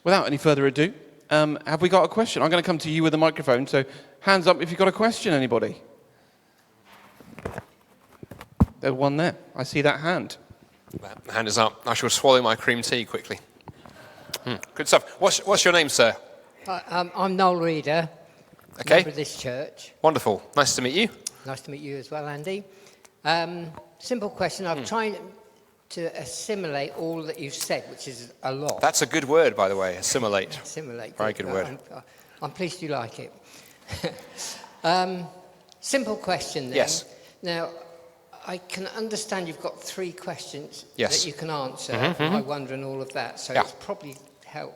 Without any further ado, have we got a question? I'm going to come to you with a microphone, so hands up if you've got a question, anybody. There's one there. I see that hand. That hand is up. I shall swallow my cream tea quickly. Good stuff. What's your name, sir? I'm Noel Reader, Okay. member of this church. Wonderful. Nice to meet you. Nice to meet you as well, Andy. Simple question. I'm trying to assimilate all that you've said, which is a lot. That's a good word, by the way, assimilate. Assimilate. Very good word. I'm pleased you like it. Simple question then. Yes. Now, I can understand you've got 3 questions Yes. that you can answer. I wonder and all of that. So Yeah. it's probably help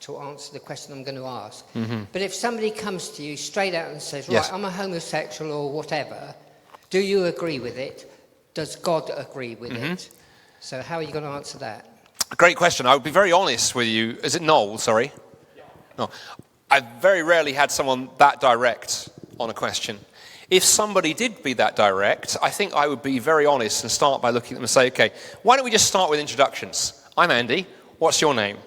to answer the question I'm going to ask. But if somebody comes to you straight out and says, right, Yes. I'm a homosexual or whatever, do you agree with it? Does God agree with it? So how are you going to answer that? Great question. I would be very honest with you. Is it Noel? Sorry. No. I've very rarely had someone that direct on a question. If somebody did be that direct, I think I would be very honest and start by looking at them and say, okay, why don't we just start with introductions? I'm Andy. What's your name?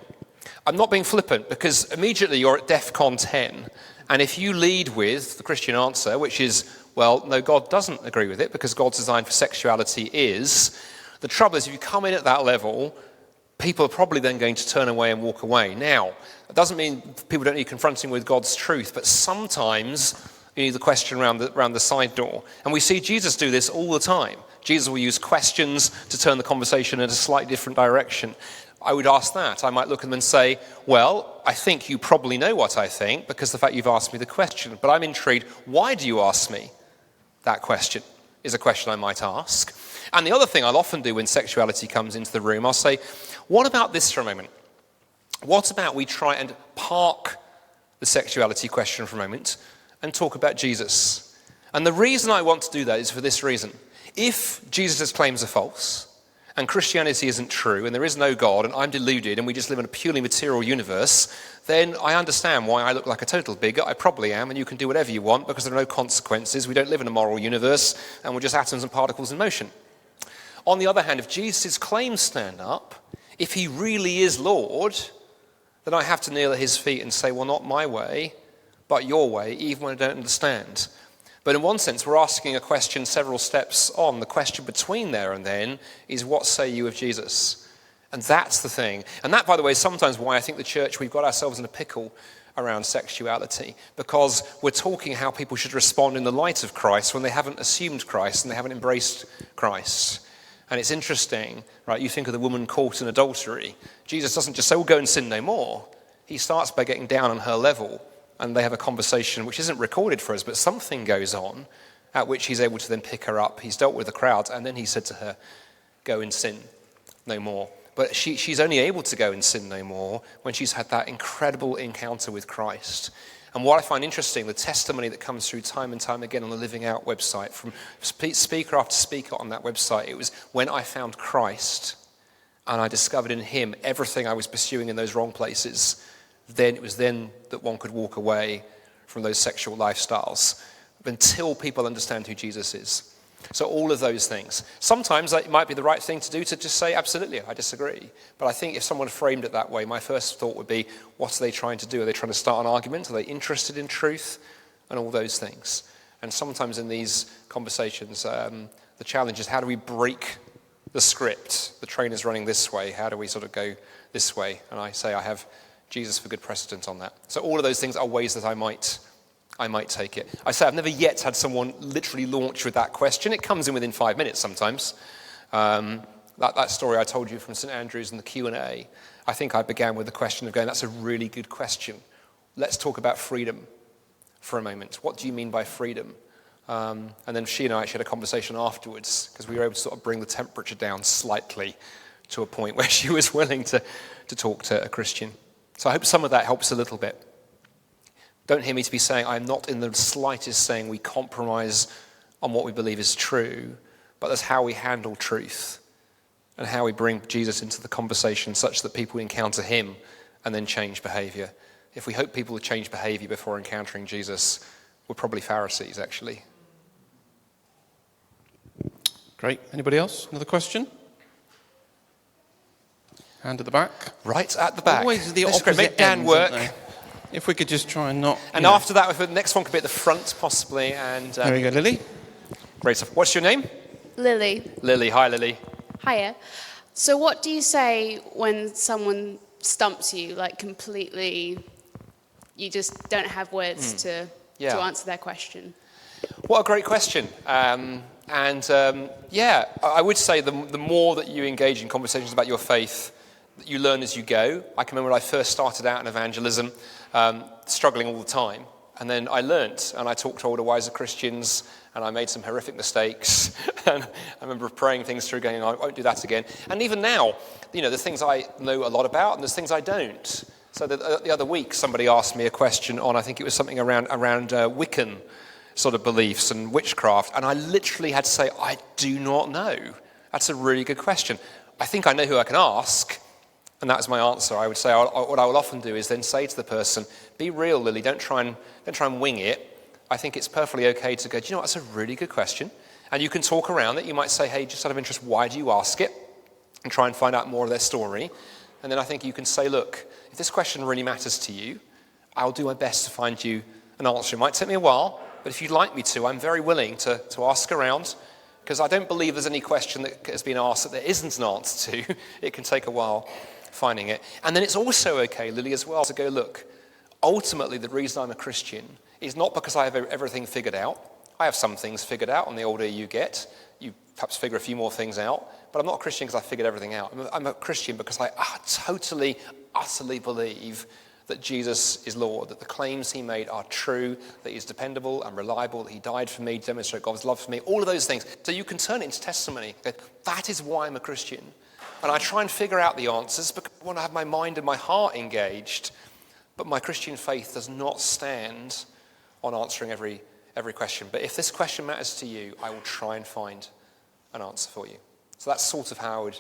I'm not being flippant because immediately you're at DEFCON 10. And if you lead with the Christian answer, which is, well, no, God doesn't agree with it because God's design for sexuality is, the trouble is if you come in at that level, people are probably then going to turn away and walk away. Now, that doesn't mean people don't need confronting with God's truth, but sometimes you need the question around the side door. And we see Jesus do this all the time. Jesus will use questions to turn the conversation in a slightly different direction. I would ask that. I might look at them and say, well, I think you probably know what I think because the fact you've asked me the question. But I'm intrigued, why do you ask me that question? Is a question I might ask. And the other thing I'll often do when sexuality comes into the room, I'll say, what about this for a moment? What about we try and park the sexuality question for a moment and talk about Jesus? And the reason I want to do that is for this reason. If Jesus' claims are false, and Christianity isn't true, and there is no God, and I'm deluded, and we just live in a purely material universe, then I understand why I look like a total bigot. I probably am, and you can do whatever you want because there are no consequences. We don't live in a moral universe, and we're just atoms and particles in motion. On the other hand, if Jesus' claims stand up, if he really is Lord, then I have to kneel at his feet and say, well, not my way, but your way, even when I don't understand. But in one sense, we're asking a question several steps on. The question between there and then is, what say you of Jesus? And that's the thing. And that, by the way, is sometimes why I think the church, we've got ourselves in a pickle around sexuality, because we're talking how people should respond in the light of Christ when they haven't assumed Christ and they haven't embraced Christ. And it's interesting, right? You think of the woman caught in adultery. Jesus doesn't just say, well, go and sin no more. He starts by getting down on her level, and they have a conversation which isn't recorded for us, but something goes on at which he's able to then pick her up. He's dealt with the crowd, and then he said to her, go and sin no more. But she's only able to go and sin no more when she's had that incredible encounter with Christ. And what I find interesting, the testimony that comes through time and time again on the Living Out website, from speaker after speaker on that website, it was when I found Christ and I discovered in him everything I was pursuing in those wrong places, then it was then that one could walk away from those sexual lifestyles until people understand who Jesus is. So all of those things. Sometimes it might be the right thing to do to just say, absolutely, I disagree. But I think if someone framed it that way, my first thought would be, what are they trying to do? Are they trying to start an argument? Are they interested in truth? And all those things. And sometimes in these conversations, the challenge is how do we break the script? The train is running this way. How do we sort of go this way? And I say I have Jesus for good precedent on that. So all of those things are ways that I might take it. I say I've never yet had someone literally launch with that question. It comes in within 5 minutes sometimes. That story I told you from St. Andrews and the Q&A, I think I began with the question of going, that's a really good question. Let's talk about freedom for a moment. What do you mean by freedom? And then she and I actually had a conversation afterwards because we were able to sort of bring the temperature down slightly to a point where she was willing to talk to a Christian. So I hope some of that helps a little bit. Don't hear me to be saying I'm not in the slightest saying we compromise on what we believe is true, but that's how we handle truth and how we bring Jesus into the conversation such that people encounter him and then change behavior. If we hope people will change behavior before encountering Jesus, we're probably Pharisees, actually. Great. Anybody else? Another question? Hand at the back. Right at the back. Always the This is great. opposite Make Dan ends, work. aren't they? If we could just try and not... And you know. after that, the next one could be at the front, possibly. And There we go, Lily. great stuff. What's your name? Lily. Lily. Hi, Lily. Hiya. So what do you say when someone stumps you, like completely, you just don't have words to answer their question? What a great question. I would say the more that you engage in conversations about your faith, you learn as you go. I can remember when I first started out in evangelism, struggling all the time. And then I learnt, and I talked to older, wiser Christians, and I made some horrific mistakes. And I remember praying things through, going, I won't do that again. And even now, there's things I know a lot about, and there's things I don't. So the other week, somebody asked me a question on, I think it was something around Wiccan sort of beliefs and witchcraft, and I literally had to say, I do not know. That's a really good question. I think I know who I can ask, and that's my answer. I would say what I will often do is then say to the person, be real, Lily, don't try and wing it. I think it's perfectly okay to go, do you know what, that's a really good question. And you can talk around it. You might say, hey, just out of interest, why do you ask it? And try and find out more of their story. And then I think you can say, look, if this question really matters to you, I'll do my best to find you an answer. It might take me a while, but if you'd like me to, I'm very willing to ask around, because I don't believe there's any question that has been asked that there isn't an answer to. It can take a while finding it. And then it's also okay, Lily, as well, to go, look, ultimately the reason I'm a Christian is not because I have everything figured out. I have some things figured out, and the older you get, you perhaps figure a few more things out. But I'm not a Christian because I figured everything out. I'm a Christian because I totally, utterly believe that Jesus is Lord, that the claims he made are true, that he's dependable and reliable, that he died for me to demonstrate God's love for me, all of those things. So you can turn it into testimony. That is why I'm a Christian. And I try and figure out the answers because I want to have my mind and my heart engaged. But my Christian faith does not stand on answering every question. But if this question matters to you, I will try and find an answer for you. So that's sort of how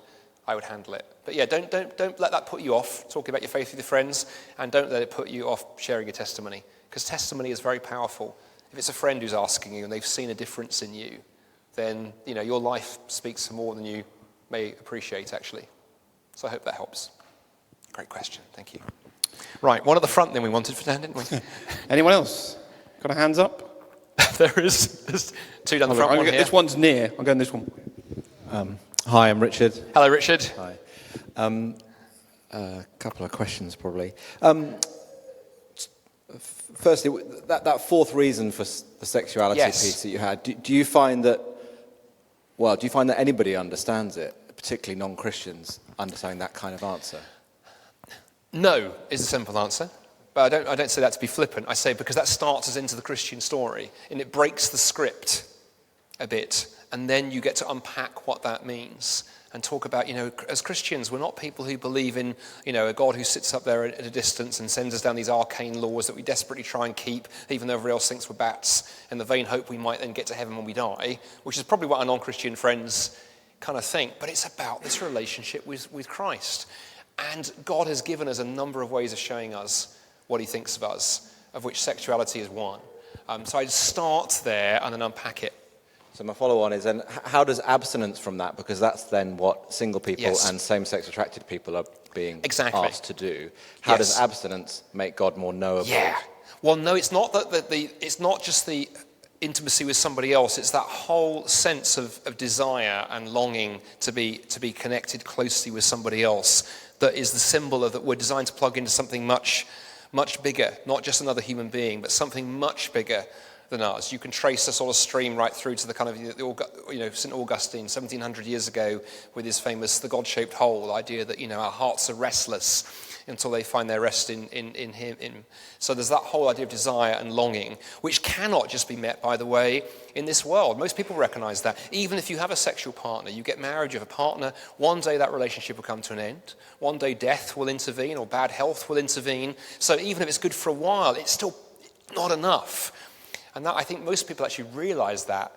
I would handle it. But yeah, don't let that put you off talking about your faith with your friends, and don't let it put you off sharing your testimony, because testimony is very powerful. If it's a friend who's asking you and they've seen a difference in you, then your life speaks more than you may appreciate, actually. So I hope that helps. Great question, thank you. Right, one at the front then we wanted for Dan, didn't we? Anyone else? Got a hands up? There's two down the front, one here. This one's near. I'm going this one. Hi, I'm Richard. Hello, Richard. Hi. A couple of questions, probably. Firstly, that fourth reason for the sexuality piece that you had, do you find that anybody understands it, particularly non-Christians, understanding that kind of answer? No is the simple answer. But I don't say that to be flippant. I say because that starts us into the Christian story, and it breaks the script a bit, and then you get to unpack what that means and talk about, as Christians, we're not people who believe in, a God who sits up there at a distance and sends us down these arcane laws that we desperately try and keep, even though everybody else thinks we're bats, in the vain hope we might then get to heaven when we die, which is probably what our non-Christian friends kind of think. But it's about this relationship with Christ. And God has given us a number of ways of showing us what he thinks of us, of which sexuality is one. So I'd start there and then unpack it. So my follow-on is then, how does abstinence from that, because that's then what single people and same-sex attracted people are being asked to do. How does abstinence make God more knowable? Yeah. Well, no, it's not it's not just the intimacy with somebody else. It's that whole sense of desire and longing to be connected closely with somebody else that is the symbol of that we're designed to plug into something much, much bigger, not just another human being, but something much bigger than us. You can trace a sort of stream right through to the kind of, St. Augustine, 1700 years ago, with his famous "the God-shaped hole" idea that, our hearts are restless until they find their rest in him. So there's that whole idea of desire and longing, which cannot just be met, by the way, in this world. Most people recognize that. Even if you have a sexual partner, you get married, you have a partner, one day that relationship will come to an end. One day death will intervene or bad health will intervene. So even if it's good for a while, it's still not enough. And that, I think most people actually realize that,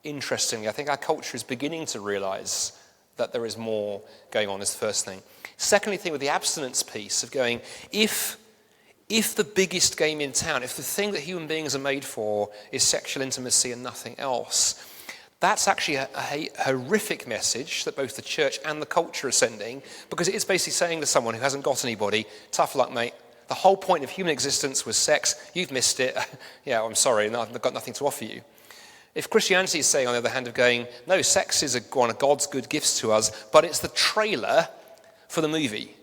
interestingly. I think our culture is beginning to realize that there is more going on, is the first thing. Secondly, thing with the abstinence piece of going, if the biggest game in town, if the thing that human beings are made for is sexual intimacy and nothing else, That's actually a horrific message that both the church and the culture are sending, because it is basically saying to someone who hasn't got anybody, tough luck, mate. The whole point of human existence was sex. You've missed it. Yeah, I'm sorry, I've got nothing to offer you. If Christianity is saying, on the other hand, of going, no, sex is one of God's good gifts to us, but it's the trailer for the movie.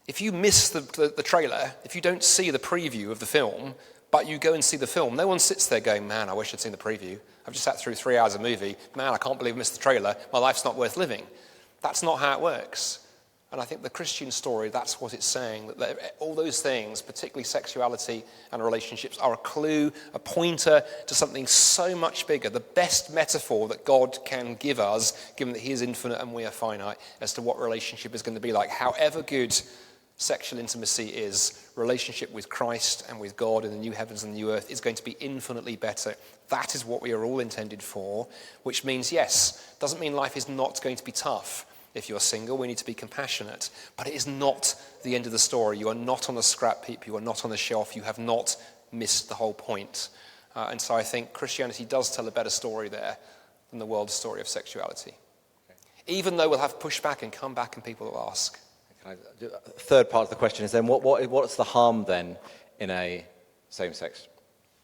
If you miss the trailer, if you don't see the preview of the film, but you go and see the film, no one sits there going, man, I wish I'd seen the preview. I've just sat through 3 hours of movie. Man, I can't believe I missed the trailer. My life's not worth living. That's not how it works. And I think the Christian story, that's what it's saying, that all those things, particularly sexuality and relationships, are a clue, a pointer to something so much bigger, the best metaphor that God can give us, given that he is infinite and we are finite, as to what relationship is going to be like. However good sexual intimacy is, relationship with Christ and with God in the new heavens and the new earth is going to be infinitely better. That is what we are all intended for, which means, yes, doesn't mean life is not going to be tough. If you're single, we need to be compassionate. But it is not the end of the story. You are not on a scrap heap. You are not on the shelf. You have not missed the whole point. And so I think Christianity does tell a better story there than the world's story of sexuality. Okay. Even though we'll have pushback and come back and people will ask. Third part of the question is then, what's the harm then in a same-sex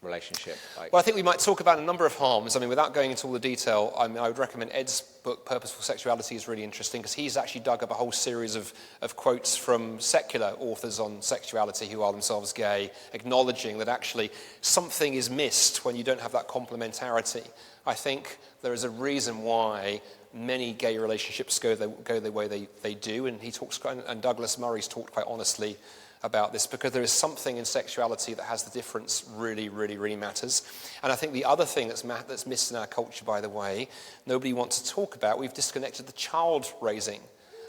relationship? Well, I think we might talk about a number of harms. I mean, without going into all the detail, I would recommend Ed's book, Purposeful Sexuality, is really interesting because he's actually dug up a whole series of quotes from secular authors on sexuality who are themselves gay, acknowledging that actually something is missed when you don't have that complementarity. I think there is a reason why many gay relationships go the way they do, and and Douglas Murray's talked quite honestly about this, because there is something in sexuality that has the difference really, really, really matters. And I think the other thing that's missed in our culture, by the way, nobody wants to talk about, we've disconnected the child raising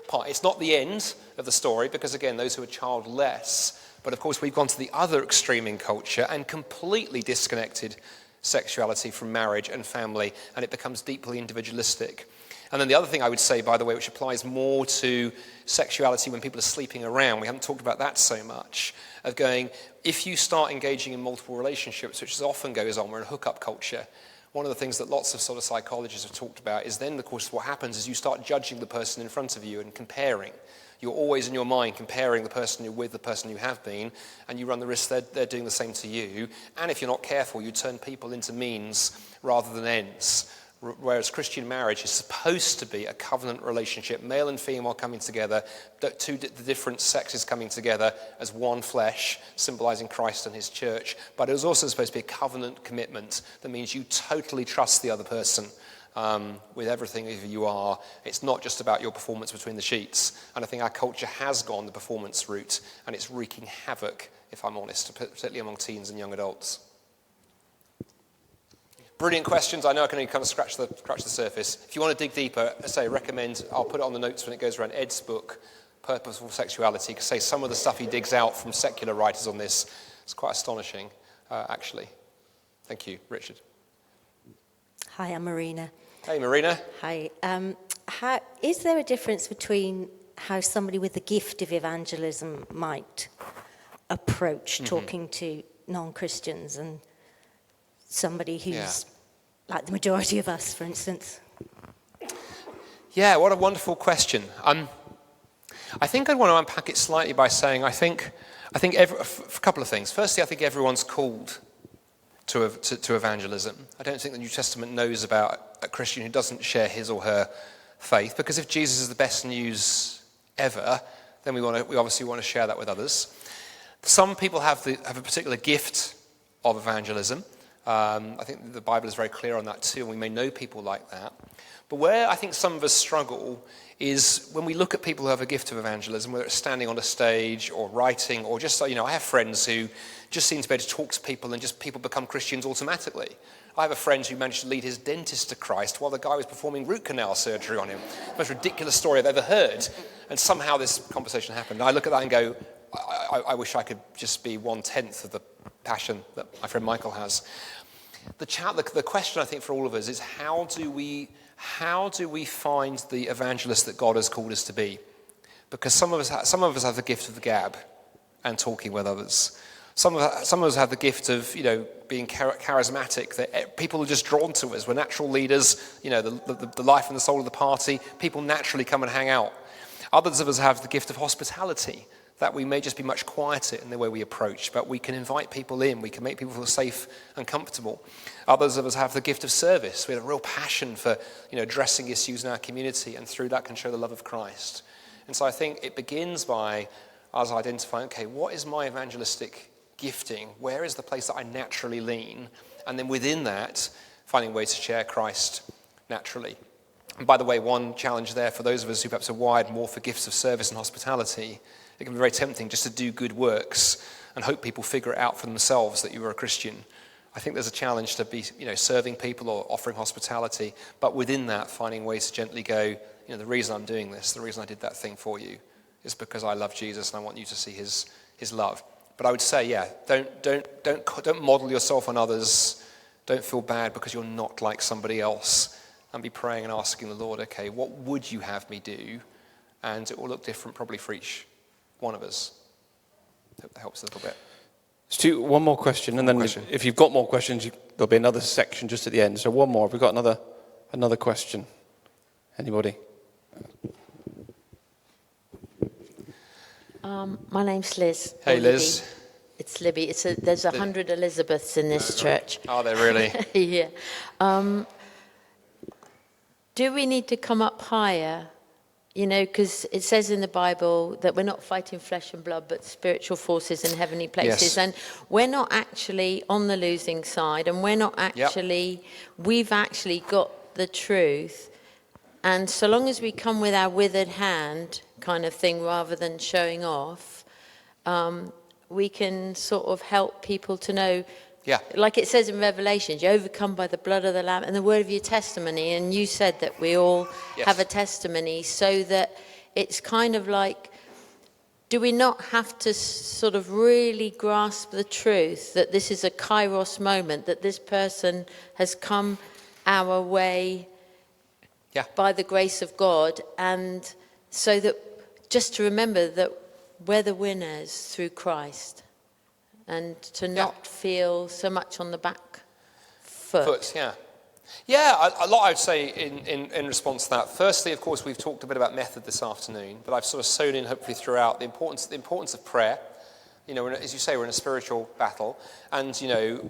part. It's not the end of the story, because again, those who are childless, but of course we've gone to the other extreme in culture and completely disconnected sexuality from marriage and family, and it becomes deeply individualistic. And then the other thing I would say, by the way, which applies more to sexuality when people are sleeping around, we haven't talked about that so much, of going, if you start engaging in multiple relationships, which often goes on, we're in a hookup culture, one of the things that lots of sort of psychologists have talked about is then, of course, what happens is you start judging the person in front of you and comparing. You're always in your mind comparing the person you're with the person you have been, and you run the risk they're doing the same to you. And if you're not careful, you turn people into means rather than ends. Whereas Christian marriage is supposed to be a covenant relationship, male and female coming together, the different sexes coming together as one flesh, symbolizing Christ and his church. But it was also supposed to be a covenant commitment that means you totally trust the other person with everything that you are. It's not just about your performance between the sheets. And I think our culture has gone the performance route, and it's wreaking havoc, if I'm honest, particularly among teens and young adults. Brilliant questions. I know I can only kind of scratch the surface. If you want to dig deeper, I recommend, I'll put it on the notes when it goes around, Ed's book, Purposeful Sexuality, because some of the stuff he digs out from secular writers on this is quite astonishing, actually. Thank you. Richard. Hi, I'm Marina. Hey, Marina. Hi. Is there a difference between how somebody with the gift of evangelism might approach talking to non-Christians and somebody who's like the majority of us, for instance? Yeah, what a wonderful question. I think I'd want to unpack it slightly by saying I think a couple of things. Firstly, I think everyone's called to evangelism. I don't think the New Testament knows about a Christian who doesn't share his or her faith, because if Jesus is the best news ever, then we obviously want to share that with others. Some people have a particular gift of evangelism. I think the Bible is very clear on that too, and we may know people like that. But where I think some of us struggle is when we look at people who have a gift of evangelism, whether it's standing on a stage or writing, or just, I have friends who just seem to be able to talk to people and just people become Christians automatically. I have a friend who managed to lead his dentist to Christ while the guy was performing root canal surgery on him. The most ridiculous story I've ever heard. And somehow this conversation happened. And I look at that and go, I wish I could just be 1/10 of the passion that my friend Michael has. The question, I think, for all of us is how do we find the evangelist that God has called us to be? Because some of us have the gift of the gab and talking with others. Some of us have the gift of, being charismatic, that people are just drawn to us. We're natural leaders, the life and the soul of the party. People naturally come and hang out. Others of us have the gift of hospitality, that we may just be much quieter in the way we approach, but we can invite people in. We can make people feel safe and comfortable. Others of us have the gift of service. We have a real passion for, addressing issues in our community, and through that can show the love of Christ. And so I think it begins by us identifying, okay, what is my evangelistic gifting? Where is the place that I naturally lean? And then within that, finding ways to share Christ naturally. And by the way, one challenge there for those of us who perhaps are wired more for gifts of service and hospitality, it can be very tempting just to do good works and hope people figure it out for themselves that you are a Christian. I think there's a challenge to be, serving people or offering hospitality, but within that, finding ways to gently go, the reason I'm doing this, the reason I did that thing for you, is because I love Jesus and I want you to see his love. But I would say, don't model yourself on others. Don't feel bad because you're not like somebody else. And be praying and asking the Lord, okay, what would you have me do? And it will look different probably for each one of us. Hope that helps a little bit. Stu, one more question, and then if you've got more questions, there'll be another section just at the end. So one more. Have we got another question? Anybody? My name's Liz. Hey, Liz. Libby. It's Libby. There's 100 Elizabeths in this church. Are there really? Yeah. Do we need to come up higher? Because it says in the Bible that we're not fighting flesh and blood, but spiritual forces in heavenly places. Yes. And we're not actually on the losing side, and we're not actually, we've actually got the truth. And so long as we come with our withered hand kind of thing, rather than showing off, we can sort of help people to know. Yeah. Like it says in Revelations, you're overcome by the blood of the Lamb and the word of your testimony. And you said that we all have a testimony, so that it's kind of like, do we not have to sort of really grasp the truth that this is a kairos moment, that this person has come our way by the grace of God, and so that just to remember that we're the winners through Christ. And to not feel so much on the back foot. Yeah, a lot I would say in response to that. Firstly, of course, we've talked a bit about method this afternoon, but I've sort of sewn in, hopefully throughout, the importance of prayer. As you say, we're in a spiritual battle. And,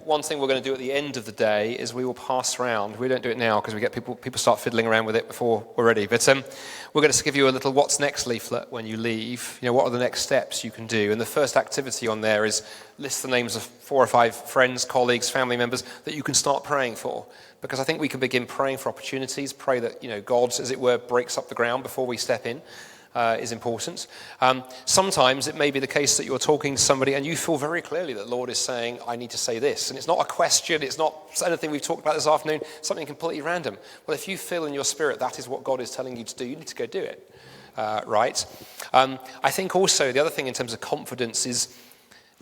one thing we're going to do at the end of the day is we will pass around. We don't do it now because we get people start fiddling around with it before we're ready. But we're going to give you a little what's next leaflet when you leave. What are the next steps you can do? And the first activity on there is list the names of 4 or 5 friends, colleagues, family members that you can start praying for. Because I think we can begin praying for opportunities, pray that, God, as it were, breaks up the ground before we step in. Is important. Sometimes it may be the case that you're talking to somebody and you feel very clearly that the Lord is saying, I need to say this. And it's not a question, it's not anything we've talked about this afternoon, something completely random. Well, if you feel in your spirit that is what God is telling you to do, you need to go do it. Right? I think also the other thing in terms of confidence is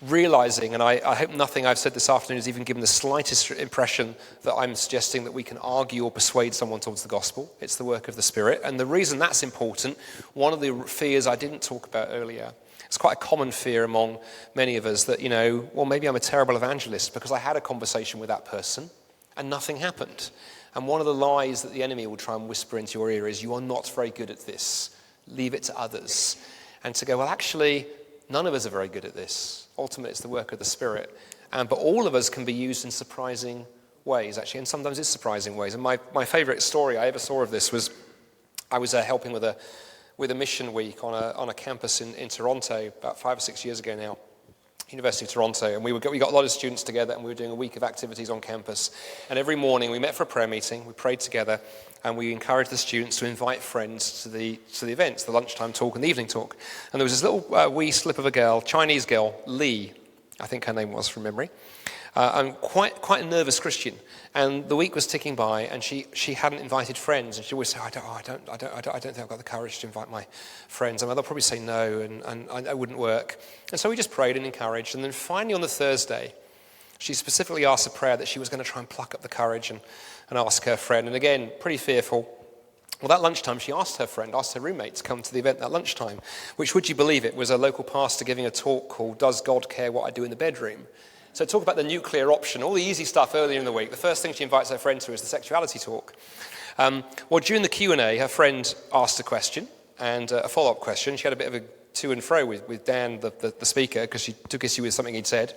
realizing, and I hope nothing I've said this afternoon has even given the slightest impression that I'm suggesting that we can argue or persuade someone towards the gospel. It's the work of the Spirit. And the reason that's important, one of the fears I didn't talk about earlier, it's quite a common fear among many of us that, maybe I'm a terrible evangelist because I had a conversation with that person and nothing happened. And one of the lies that the enemy will try and whisper into your ear is, you are not very good at this. Leave it to others. And to go, well, actually, none of us are very good at this. Ultimately, it's the work of the Spirit. But all of us can be used in surprising ways, actually, and sometimes it's surprising ways. And my favourite story I ever saw of this was, I was helping with a mission week on a campus in Toronto about 5 or 6 years ago now, University of Toronto, and we got a lot of students together, and we were doing a week of activities on campus. And every morning we met for a prayer meeting, we prayed together, and we encouraged the students to invite friends to the events, the lunchtime talk and the evening talk. And there was this little wee slip of a girl, Chinese girl, Lee, I think her name was from memory, and quite a nervous Christian. And the week was ticking by, and she hadn't invited friends, and she always said, I don't think I've got the courage to invite my friends. I mean, they'll probably say no, and it wouldn't work. And so we just prayed and encouraged. And then finally on the Thursday, she specifically asked a prayer that she was going to try and pluck up the courage and ask her friend. And again, pretty fearful. Well, that lunchtime, she asked her roommate to come to the event that lunchtime, which, would you believe it, was a local pastor giving a talk called Does God Care What I Do in the Bedroom? So talk about the nuclear option, all the easy stuff earlier in the week. The first thing she invites her friend to is the sexuality talk. Well, during the Q&A, her friend asked a question and a follow-up question. She had a bit of a to and fro with Dan, the speaker, because she took issue with something he'd said.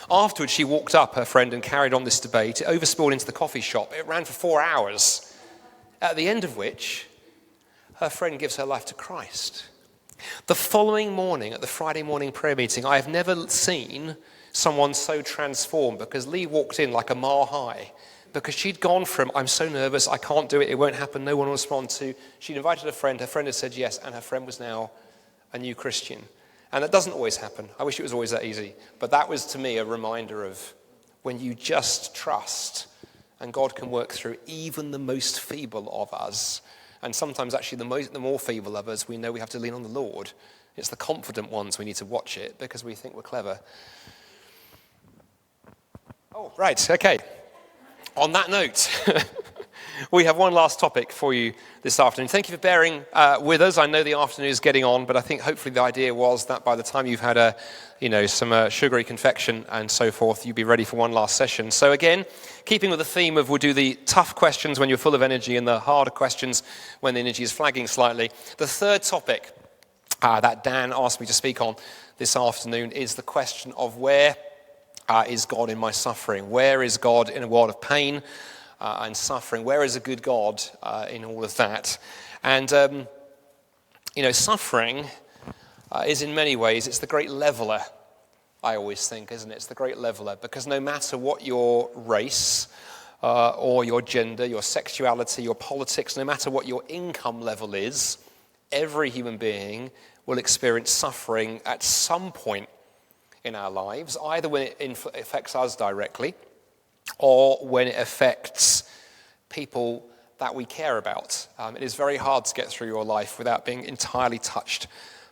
Afterwards, she walked up, her friend, and carried on this debate. It overspilled into the coffee shop. It ran for 4 hours. At the end of which, her friend gives her life to Christ. The following morning, at the Friday morning prayer meeting, I have never seen someone so transformed, because Lee walked in like a mile high, because she'd gone from, I'm so nervous, I can't do it, it won't happen, no one will respond, to she'd invited her friend had said yes, and her friend was now a new Christian. And that doesn't always happen. I wish it was always that easy. But that was, to me, a reminder of when you just trust, and God can work through even the most feeble of us. And sometimes actually the more feeble of us, we know we have to lean on the Lord. It's the confident ones we need to watch it because we think we're clever. Oh, right, okay. On that note, we have one last topic for you this afternoon. Thank you for bearing with us. I know the afternoon is getting on, but I think hopefully the idea was that by the time you've had some sugary confection and so forth, you'll be ready for one last session. So again, keeping with the theme of we'll do the tough questions when you're full of energy and the harder questions when the energy is flagging slightly. The third topic that Dan asked me to speak on this afternoon is the question of where is God in my suffering? Where is God in a world of pain and suffering? Where is a good God in all of that? And, suffering is in many ways, it's the great leveler, I always think, isn't it? It's the great leveler, because no matter what your race or your gender, your sexuality, your politics, no matter what your income level is, every human being will experience suffering at some point in our lives, either when it affects us directly or when it affects people that we care about. It is very hard to get through your life without being entirely touched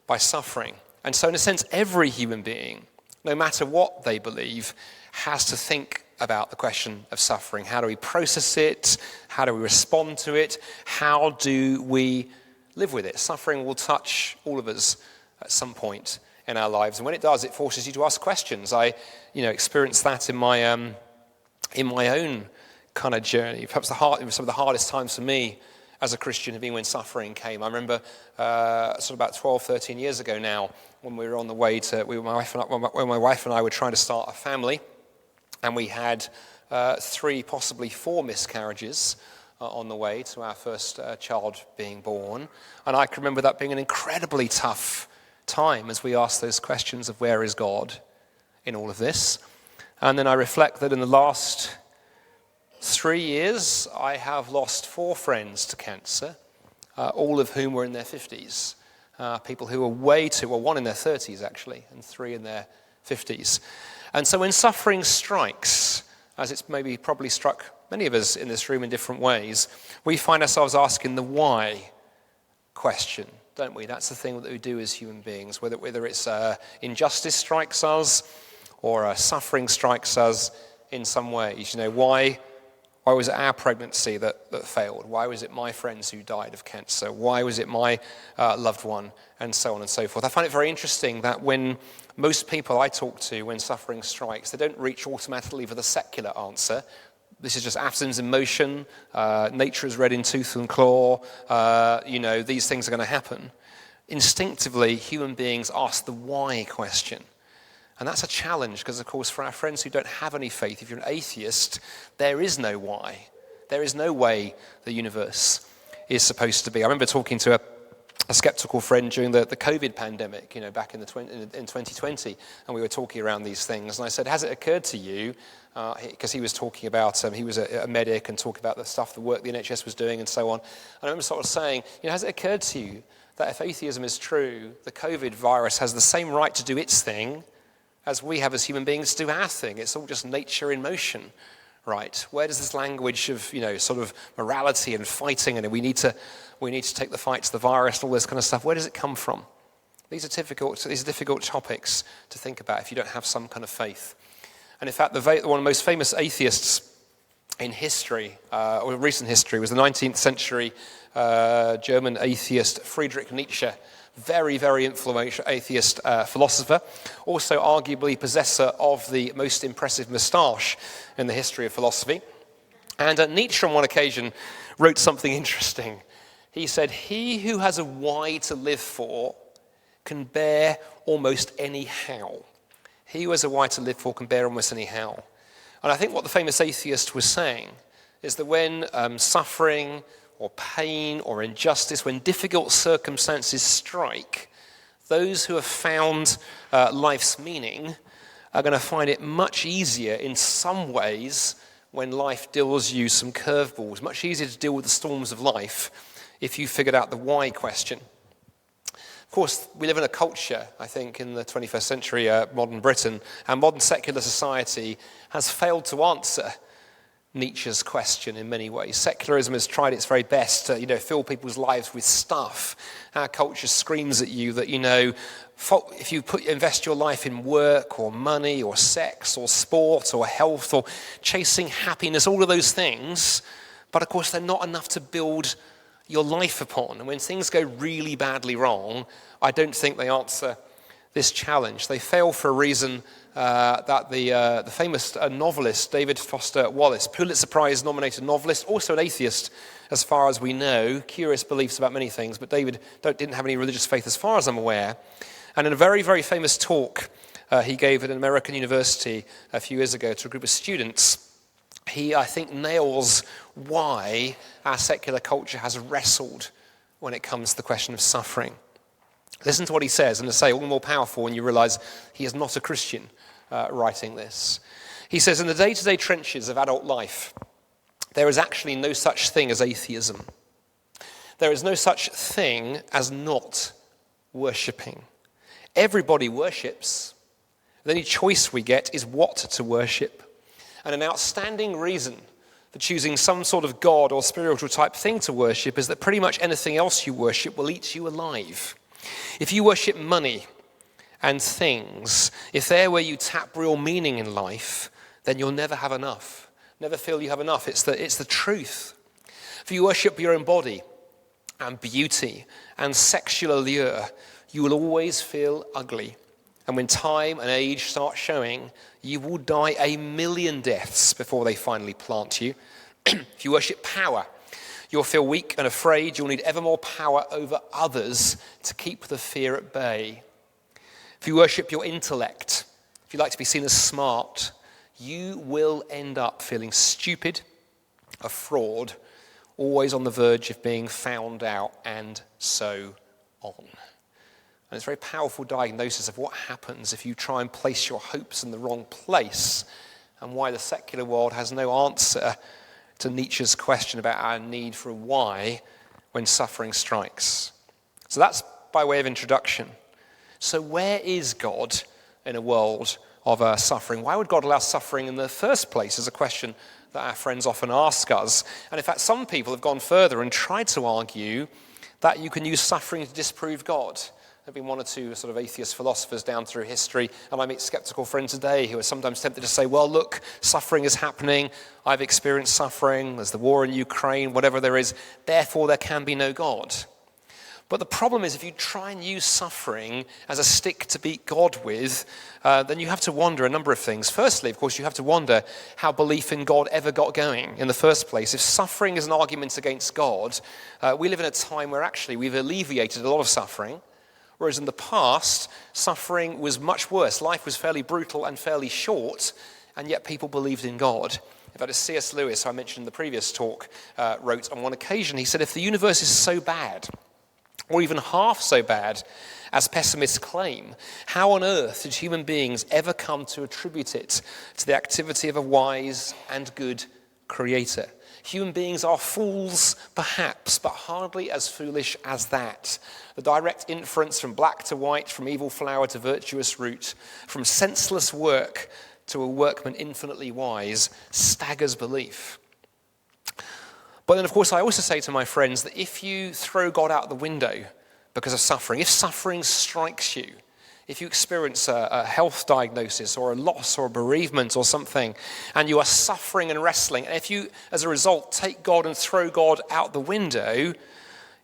by suffering. And so in a sense, every human being, no matter what they believe, has to think about the question of suffering. How do we process it? How do we respond to it? How do we live with it? Suffering will touch all of us at some point in our lives, and when it does, it forces you to ask questions. I, experienced that in my own kind of journey. Perhaps some of the hardest times for me as a Christian have been when suffering came. I remember sort of about 12, 13 years ago now, when we were on the way to, when my wife and I were trying to start a family, and we had 3, possibly 4 miscarriages on the way to our first child being born. And I can remember that being an incredibly tough time as we ask those questions of where is God in all of this. And then I reflect that in the last 3 years, I have lost 4 friends to cancer, all of whom were in their 50s. People who were one in their 30s actually, and 3 in their 50s. And so when suffering strikes, as it's maybe probably struck many of us in this room in different ways, we find ourselves asking the why question, don't we? That's the thing that we do as human beings, whether it's injustice strikes us or suffering strikes us in some ways. Why was it our pregnancy that failed? Why was it my friends who died of cancer? Why was it my loved one? And so on and so forth. I find it very interesting that when most people I talk to, when suffering strikes, they don't reach automatically for the secular answer. This is just atoms in motion, nature is red in tooth and claw, these things are going to happen. Instinctively, human beings ask the why question. And that's a challenge because, of course, for our friends who don't have any faith, if you're an atheist, there is no why. There is no way the universe is supposed to be. I remember talking to a skeptical friend during the COVID pandemic, back in 2020, and we were talking around these things. And I said, has it occurred to you, because he was talking about, he was a medic and talking about the work the NHS was doing and so on. And I remember sort of saying, has it occurred to you that if atheism is true, the COVID virus has the same right to do its thing as we have as human beings to do our thing? It's all just nature in motion, right? Where does this language of, sort of morality and fighting, and we need to take the fight to the virus and all this kind of stuff, where does it come from? These are difficult topics to think about if you don't have some kind of faith. And in fact, one of the most famous atheists in history, or recent history, was the 19th century German atheist Friedrich Nietzsche, very, very influential atheist philosopher, also arguably possessor of the most impressive moustache in the history of philosophy. And Nietzsche on one occasion wrote something interesting. He said, "He who has a why to live for can bear almost any how." He who has a why to live for can bear almost any how. And I think what the famous atheist was saying is that when suffering or pain or injustice, when difficult circumstances strike, those who have found life's meaning are going to find it much easier in some ways when life deals you some curveballs, much easier to deal with the storms of life if you figured out the why question. Of course, we live in a culture, I think, in the 21st century, modern Britain, and modern secular society has failed to answer Nietzsche's question in many ways. Secularism has tried its very best to, fill people's lives with stuff. Our culture screams at you that, if you invest your life in work or money or sex or sport or health or chasing happiness, all of those things, but of course they're not enough to build your life upon. And when things go really badly wrong, I don't think they answer this challenge. They fail for a reason that the famous novelist David Foster Wallace, Pulitzer Prize nominated novelist, also an atheist as far as we know, curious beliefs about many things, but David didn't have any religious faith as far as I'm aware. And in a very, very famous talk he gave at an American university a few years ago to a group of students, he, I think, nails why our secular culture has wrestled when it comes to the question of suffering. Listen to what he says, and to say all the more powerful when you realize he is not a Christian writing this. He says, "In the day-to-day trenches of adult life, there is actually no such thing as atheism. There is no such thing as not worshipping. Everybody worships. The only choice we get is what to worship. And an outstanding reason for choosing some sort of God or spiritual type thing to worship is that pretty much anything else you worship will eat you alive. If you worship money and things, if they're where you tap real meaning in life, then you'll never have enough. Never feel you have enough. It's the truth. If you worship your own body and beauty and sexual allure, you will always feel ugly. And when time and age start showing, you will die 1,000,000 deaths before they finally plant you. If you worship power, you'll feel weak and afraid. You'll need ever more power over others to keep the fear at bay. If you worship your intellect, if you like to be seen as smart, you will end up feeling stupid, a fraud, always on the verge of being found out, and so on. And it's a very powerful diagnosis of what happens if you try and place your hopes in the wrong place, and why the secular world has no answer to Nietzsche's question about our need for a why when suffering strikes. So that's by way of introduction. So where is God in a world of suffering? Why would God allow suffering in the first place is a question that our friends often ask us. And in fact, some people have gone further and tried to argue that you can use suffering to disprove God. There have been one or two sort of atheist philosophers down through history, and I meet skeptical friends today who are sometimes tempted to say, well, look, suffering is happening. I've experienced suffering. There's the war in Ukraine, whatever there is. Therefore, there can be no God. But the problem is if you try and use suffering as a stick to beat God with, then you have to wonder a number of things. Firstly, of course, you have to wonder how belief in God ever got going in the first place. If suffering is an argument against God, we live in a time where actually we've alleviated a lot of suffering. Whereas in the past, suffering was much worse. Life was fairly brutal and fairly short, and yet people believed in God. In fact, as C.S. Lewis, who I mentioned in the previous talk, wrote on one occasion, he said, if the universe is so bad, or even half so bad as pessimists claim, how on earth did human beings ever come to attribute it to the activity of a wise and good creator? Human beings are fools, perhaps, but hardly as foolish as that. The direct inference from black to white, from evil flower to virtuous root, from senseless work to a workman infinitely wise, staggers belief. But then, of course, I also say to my friends that if you throw God out the window because of suffering, if suffering strikes you, if you experience a health diagnosis or a loss or a bereavement or something, and you are suffering and wrestling, and if you, as a result, take God and throw God out the window,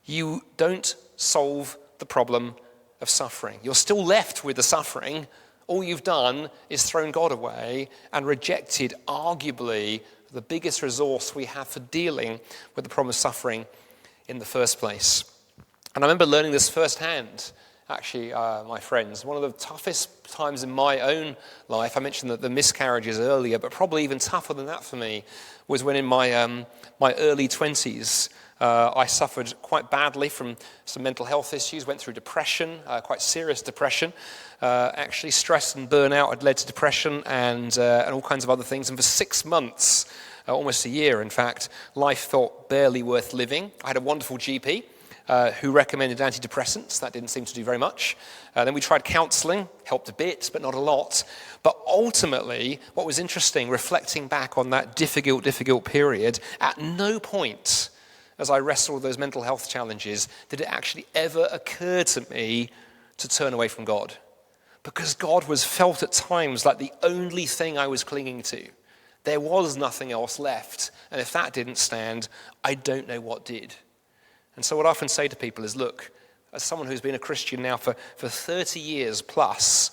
you don't solve the problem of suffering. You're still left with the suffering. All you've done is thrown God away and rejected arguably the biggest resource we have for dealing with the problem of suffering in the first place. And I remember learning this firsthand, actually, my friends. One of the toughest times in my own life, I mentioned the miscarriages earlier, but probably even tougher than that for me, was when in my early 20s, I suffered quite badly from some mental health issues, went through depression, quite serious depression. Actually, stress and burnout had led to depression and all kinds of other things. And for 6 months, almost a year, in fact, life felt barely worth living. I had a wonderful GP who recommended antidepressants. That didn't seem to do very much. Then we tried counselling, helped a bit, but not a lot. But ultimately, what was interesting, reflecting back on that difficult period, at no point as I wrestled with those mental health challenges, did it actually ever occur to me to turn away from God. Because God was felt at times like the only thing I was clinging to. There was nothing else left. And if that didn't stand, I don't know what did. And so what I often say to people is, look, as someone who's been a Christian now for 30 years plus,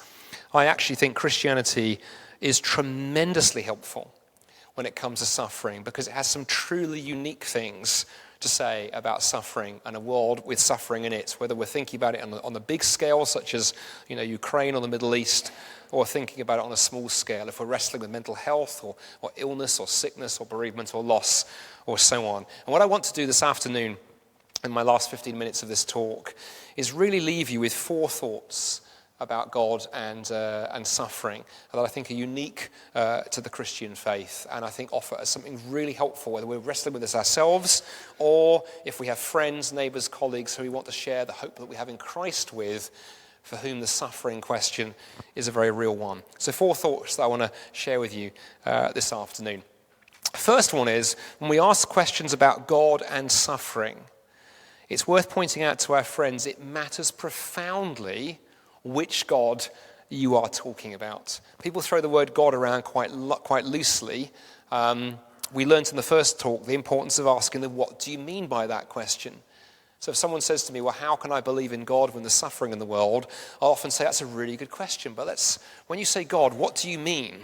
I actually think Christianity is tremendously helpful when it comes to suffering, because it has some truly unique things to say about suffering and a world with suffering in it, whether we're thinking about it on the big scale, such as Ukraine or the Middle East, or thinking about it on a small scale, if we're wrestling with mental health or illness or sickness or bereavement or loss or so on. And what I want to do this afternoon in my last 15 minutes of this talk is really leave you with 4 thoughts about God and suffering that I think are unique to the Christian faith, and I think offer us something really helpful, whether we're wrestling with this ourselves or if we have friends, neighbours, colleagues who we want to share the hope that we have in Christ with, for whom the suffering question is a very real one. So 4 thoughts that I want to share with you this afternoon. First one is, when we ask questions about God and suffering, it's worth pointing out to our friends it matters profoundly which God you are talking about. People throw the word God around quite loosely. We learned in the first talk the importance of asking them, what do you mean by that question? So if someone says to me, well, how can I believe in God when there's suffering in the world? I'll often say, that's a really good question. But when you say God, what do you mean?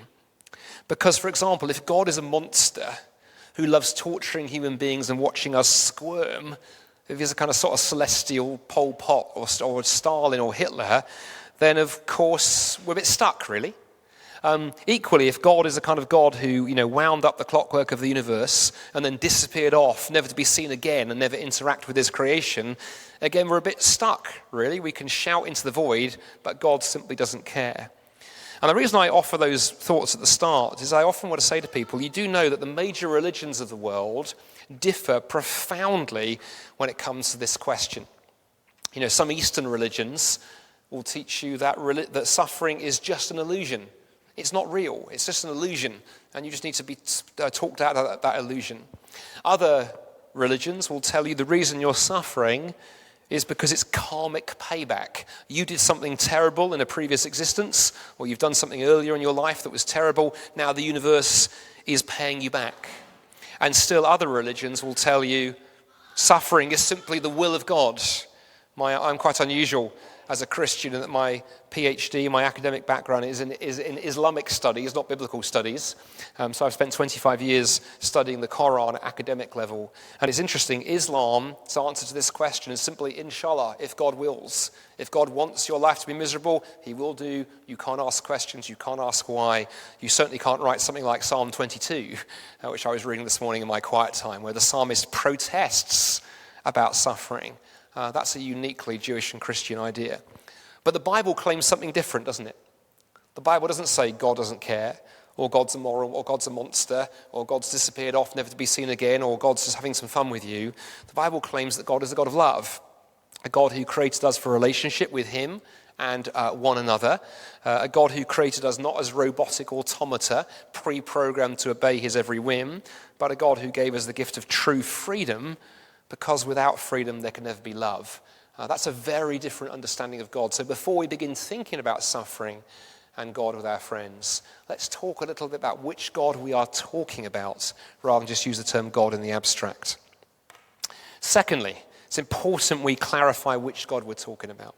Because, for example, if God is a monster who loves torturing human beings and watching us squirm, if he's a kind of sort of celestial Pol Pot or Stalin or Hitler, then of course we're a bit stuck, really. Equally, if God is a kind of God who, wound up the clockwork of the universe and then disappeared off, never to be seen again and never interact with his creation, again, we're a bit stuck, really. We can shout into the void, but God simply doesn't care. And the reason I offer those thoughts at the start is I often want to say to people, you do know that the major religions of the world differ profoundly when it comes to this question. Some Eastern religions will teach you that suffering is just an illusion. It's not real. It's just an illusion, and you just need to be talked out of that illusion. Other religions will tell you the reason you're suffering is because it's karmic payback. You did something terrible in a previous existence, or you've done something earlier in your life that was terrible. Now the universe is paying you back. And still other religions will tell you suffering is simply the will of God. I'm quite unusual as a Christian in that my PhD, my academic background is in Islamic studies, not biblical studies. So I've spent 25 years studying the Quran at academic level. And it's interesting, Islam's answer to this question is simply, inshallah, if God wills. If God wants your life to be miserable, he will do. You can't ask questions, you can't ask why. You certainly can't write something like Psalm 22, which I was reading this morning in my quiet time, where the psalmist protests about suffering. That's a uniquely Jewish and Christian idea. But the Bible claims something different, doesn't it? The Bible doesn't say God doesn't care, or God's immoral, or God's a monster, or God's disappeared off, never to be seen again, or God's just having some fun with you. The Bible claims that God is a God of love, a God who created us for a relationship with him and one another, a God who created us not as robotic automata, pre-programmed to obey his every whim, but a God who gave us the gift of true freedom, because without freedom there can never be love. That's a very different understanding of God. So before we begin thinking about suffering and God with our friends, let's talk a little bit about which God we are talking about, rather than just use the term God in the abstract. Secondly, It's important we clarify which God we're talking about.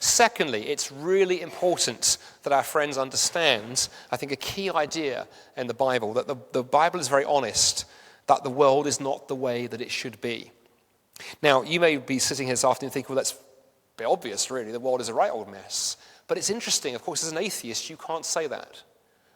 Secondly, it's really important that our friends understand, I think, a key idea in the Bible, that the Bible is very honest, that the world is not the way that it should be. Now, you may be sitting here this afternoon thinking, well, that's a bit obvious, really. The world is a right old mess. But it's interesting, of course, as an atheist, you can't say that.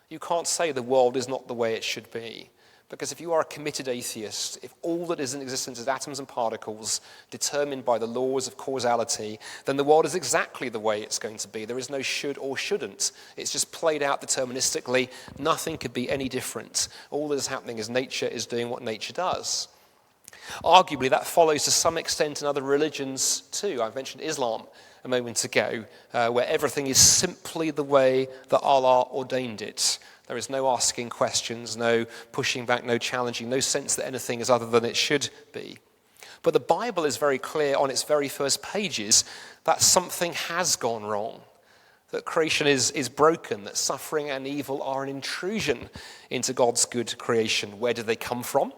You can't say the world is not the way it should be. Because if you are a committed atheist, if all that is in existence is atoms and particles determined by the laws of causality, then the world is exactly the way it's going to be. There is no should or shouldn't. It's just played out deterministically. Nothing could be any different. All that is happening is nature is doing what nature does. Arguably, that follows to some extent in other religions too. I mentioned Islam a moment ago, where everything is simply the way that Allah ordained it. There is no asking questions, no pushing back, no challenging, no sense that anything is other than it should be. But the Bible is very clear on its very first pages that something has gone wrong, that creation is broken, that suffering and evil are an intrusion into God's good creation. Where did they come from?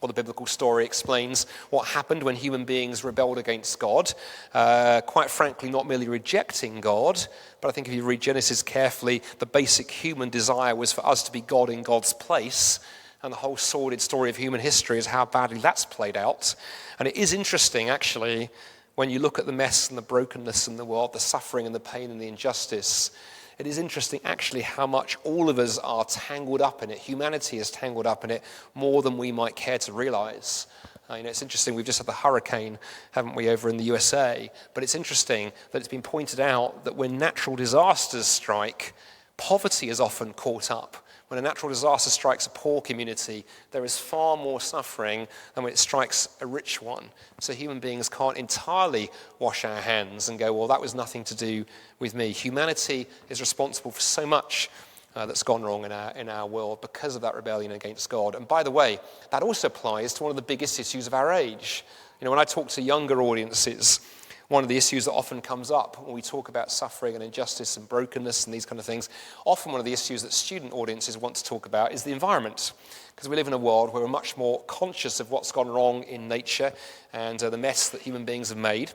Well, the biblical story explains what happened when human beings rebelled against God, quite frankly not merely rejecting God, but I think if you read Genesis carefully, the basic human desire was for us to be God in God's place, and the whole sordid story of human history is how badly that's played out. And it is interesting, actually, when you look at the mess and the brokenness in the world, the suffering and the pain and the injustice, it is interesting, actually, how much all of us are tangled up in it. Humanity is tangled up in it more than we might care to realize. It's interesting, we've just had the hurricane, haven't we, over in the USA? But it's interesting that it's been pointed out that when natural disasters strike, poverty is often caught up. When a natural disaster strikes a poor community, there is far more suffering than when it strikes a rich one. So human beings can't entirely wash our hands and go, well, that was nothing to do with me. Humanity is responsible for so much that's gone wrong in our world because of that rebellion against God. And by the way, that also applies to one of the biggest issues of our age. When I talk to younger audiences, one of the issues that often comes up when we talk about suffering and injustice and brokenness and these kind of things, often one of the issues that student audiences want to talk about is the environment. Because we live in a world where we're much more conscious of what's gone wrong in nature and the mess that human beings have made.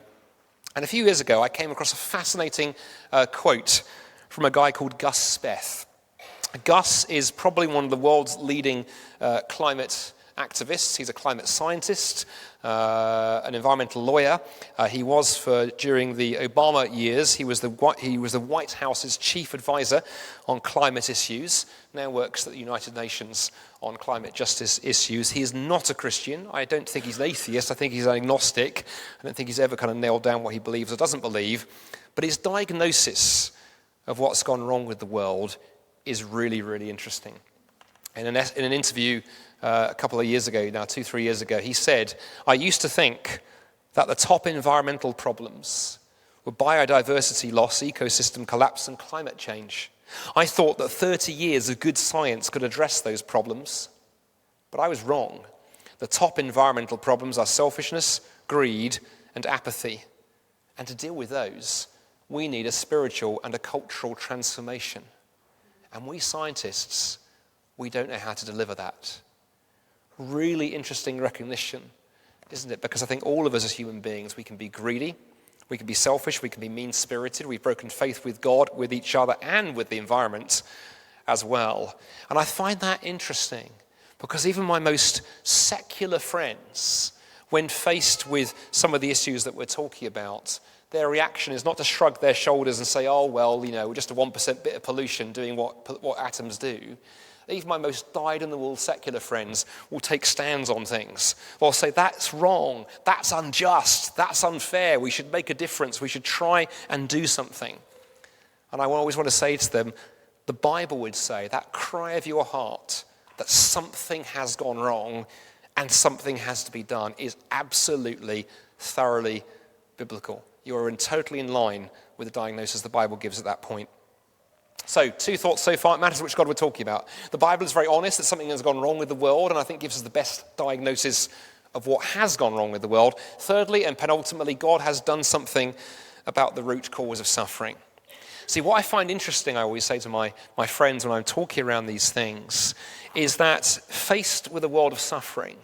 And a few years ago, I came across a fascinating quote from a guy called Gus Speth. Gus is probably one of the world's leading climate activists. He's a climate scientist, an environmental lawyer. He was during the Obama years. He was the White House's chief advisor on climate issues. Now works at the United Nations on climate justice issues. He is not a Christian. I don't think he's an atheist. I think he's an agnostic. I don't think he's ever kind of nailed down what he believes or doesn't believe. But his diagnosis of what's gone wrong with the world is really, really interesting. In an interview a couple of years ago, now 2-3 years ago, he said, I used to think that the top environmental problems were biodiversity loss, ecosystem collapse, and climate change. I thought that 30 years of good science could address those problems, but I was wrong. The top environmental problems are selfishness, greed, and apathy. And to deal with those, we need a spiritual and a cultural transformation. And we scientists, we don't know how to deliver that. Really interesting recognition, isn't it? Because I think all of us as human beings, we can be greedy, we can be selfish, we can be mean-spirited, we've broken faith with God, with each other, and with the environment as well. And I find that interesting because even my most secular friends, when faced with some of the issues that we're talking about, their reaction is not to shrug their shoulders and say, oh, well, we're just a 1% bit of pollution doing what atoms do. Even my most dyed-in-the-wool secular friends will take stands on things. They'll say, that's wrong, that's unjust, that's unfair, we should make a difference, we should try and do something. And I always want to say to them, the Bible would say, that cry of your heart, that something has gone wrong and something has to be done, is absolutely, thoroughly biblical. You are totally in line with the diagnosis the Bible gives at that point. So, 2 thoughts so far. It matters which God we're talking about. The Bible is very honest that something has gone wrong with the world, and I think gives us the best diagnosis of what has gone wrong with the world. Thirdly, and penultimately, God has done something about the root cause of suffering. See, what I find interesting, I always say to my friends when I'm talking around these things, is that faced with a world of suffering,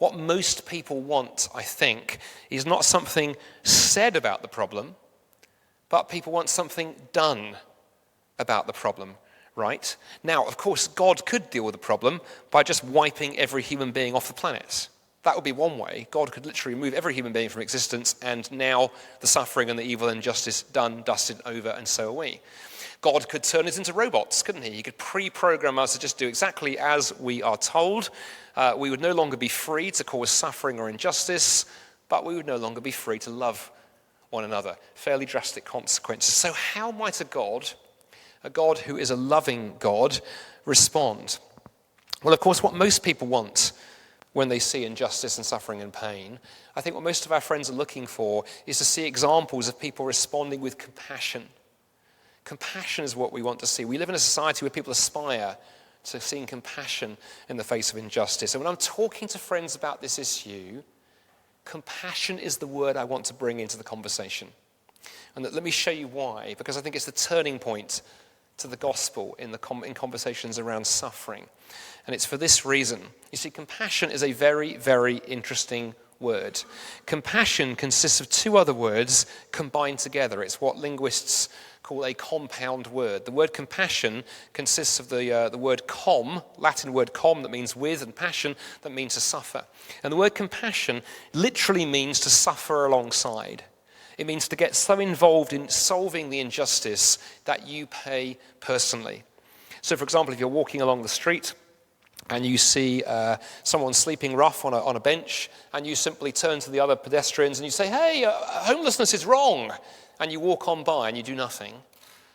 what most people want, I think, is not something said about the problem, but people want something done about the problem, right? Now, of course, God could deal with the problem by just wiping every human being off the planet. That would be one way. God could literally remove every human being from existence, and now the suffering and the evil and injustice done, dusted over, and so are we. God could turn us into robots, couldn't he? He could pre-program us to just do exactly as we are told. We would no longer be free to cause suffering or injustice, but we would no longer be free to love one another. Fairly drastic consequences. So how might a God who is a loving God, respond? Well, of course, what most people want when they see injustice and suffering and pain, I think what most of our friends are looking for is to see examples of people responding with compassion. Compassion is what we want to see. We live in a society where people aspire to seeing compassion in the face of injustice. And when I'm talking to friends about this issue, compassion is the word I want to bring into the conversation. And let me show you why, because I think it's the turning point to the gospel in conversations around suffering. And it's for this reason. You see, compassion is a very, very interesting word. Compassion consists of two other words combined together. It's what linguists call a compound word. The word compassion consists of the word com, Latin word com, that means with, and passion, that means to suffer. And the word compassion literally means to suffer alongside. It means to get so involved in solving the injustice that you pay personally. So, for example, if you're walking along the street and you see someone sleeping rough on a bench, and you simply turn to the other pedestrians and you say, hey, homelessness is wrong, and you walk on by and you do nothing,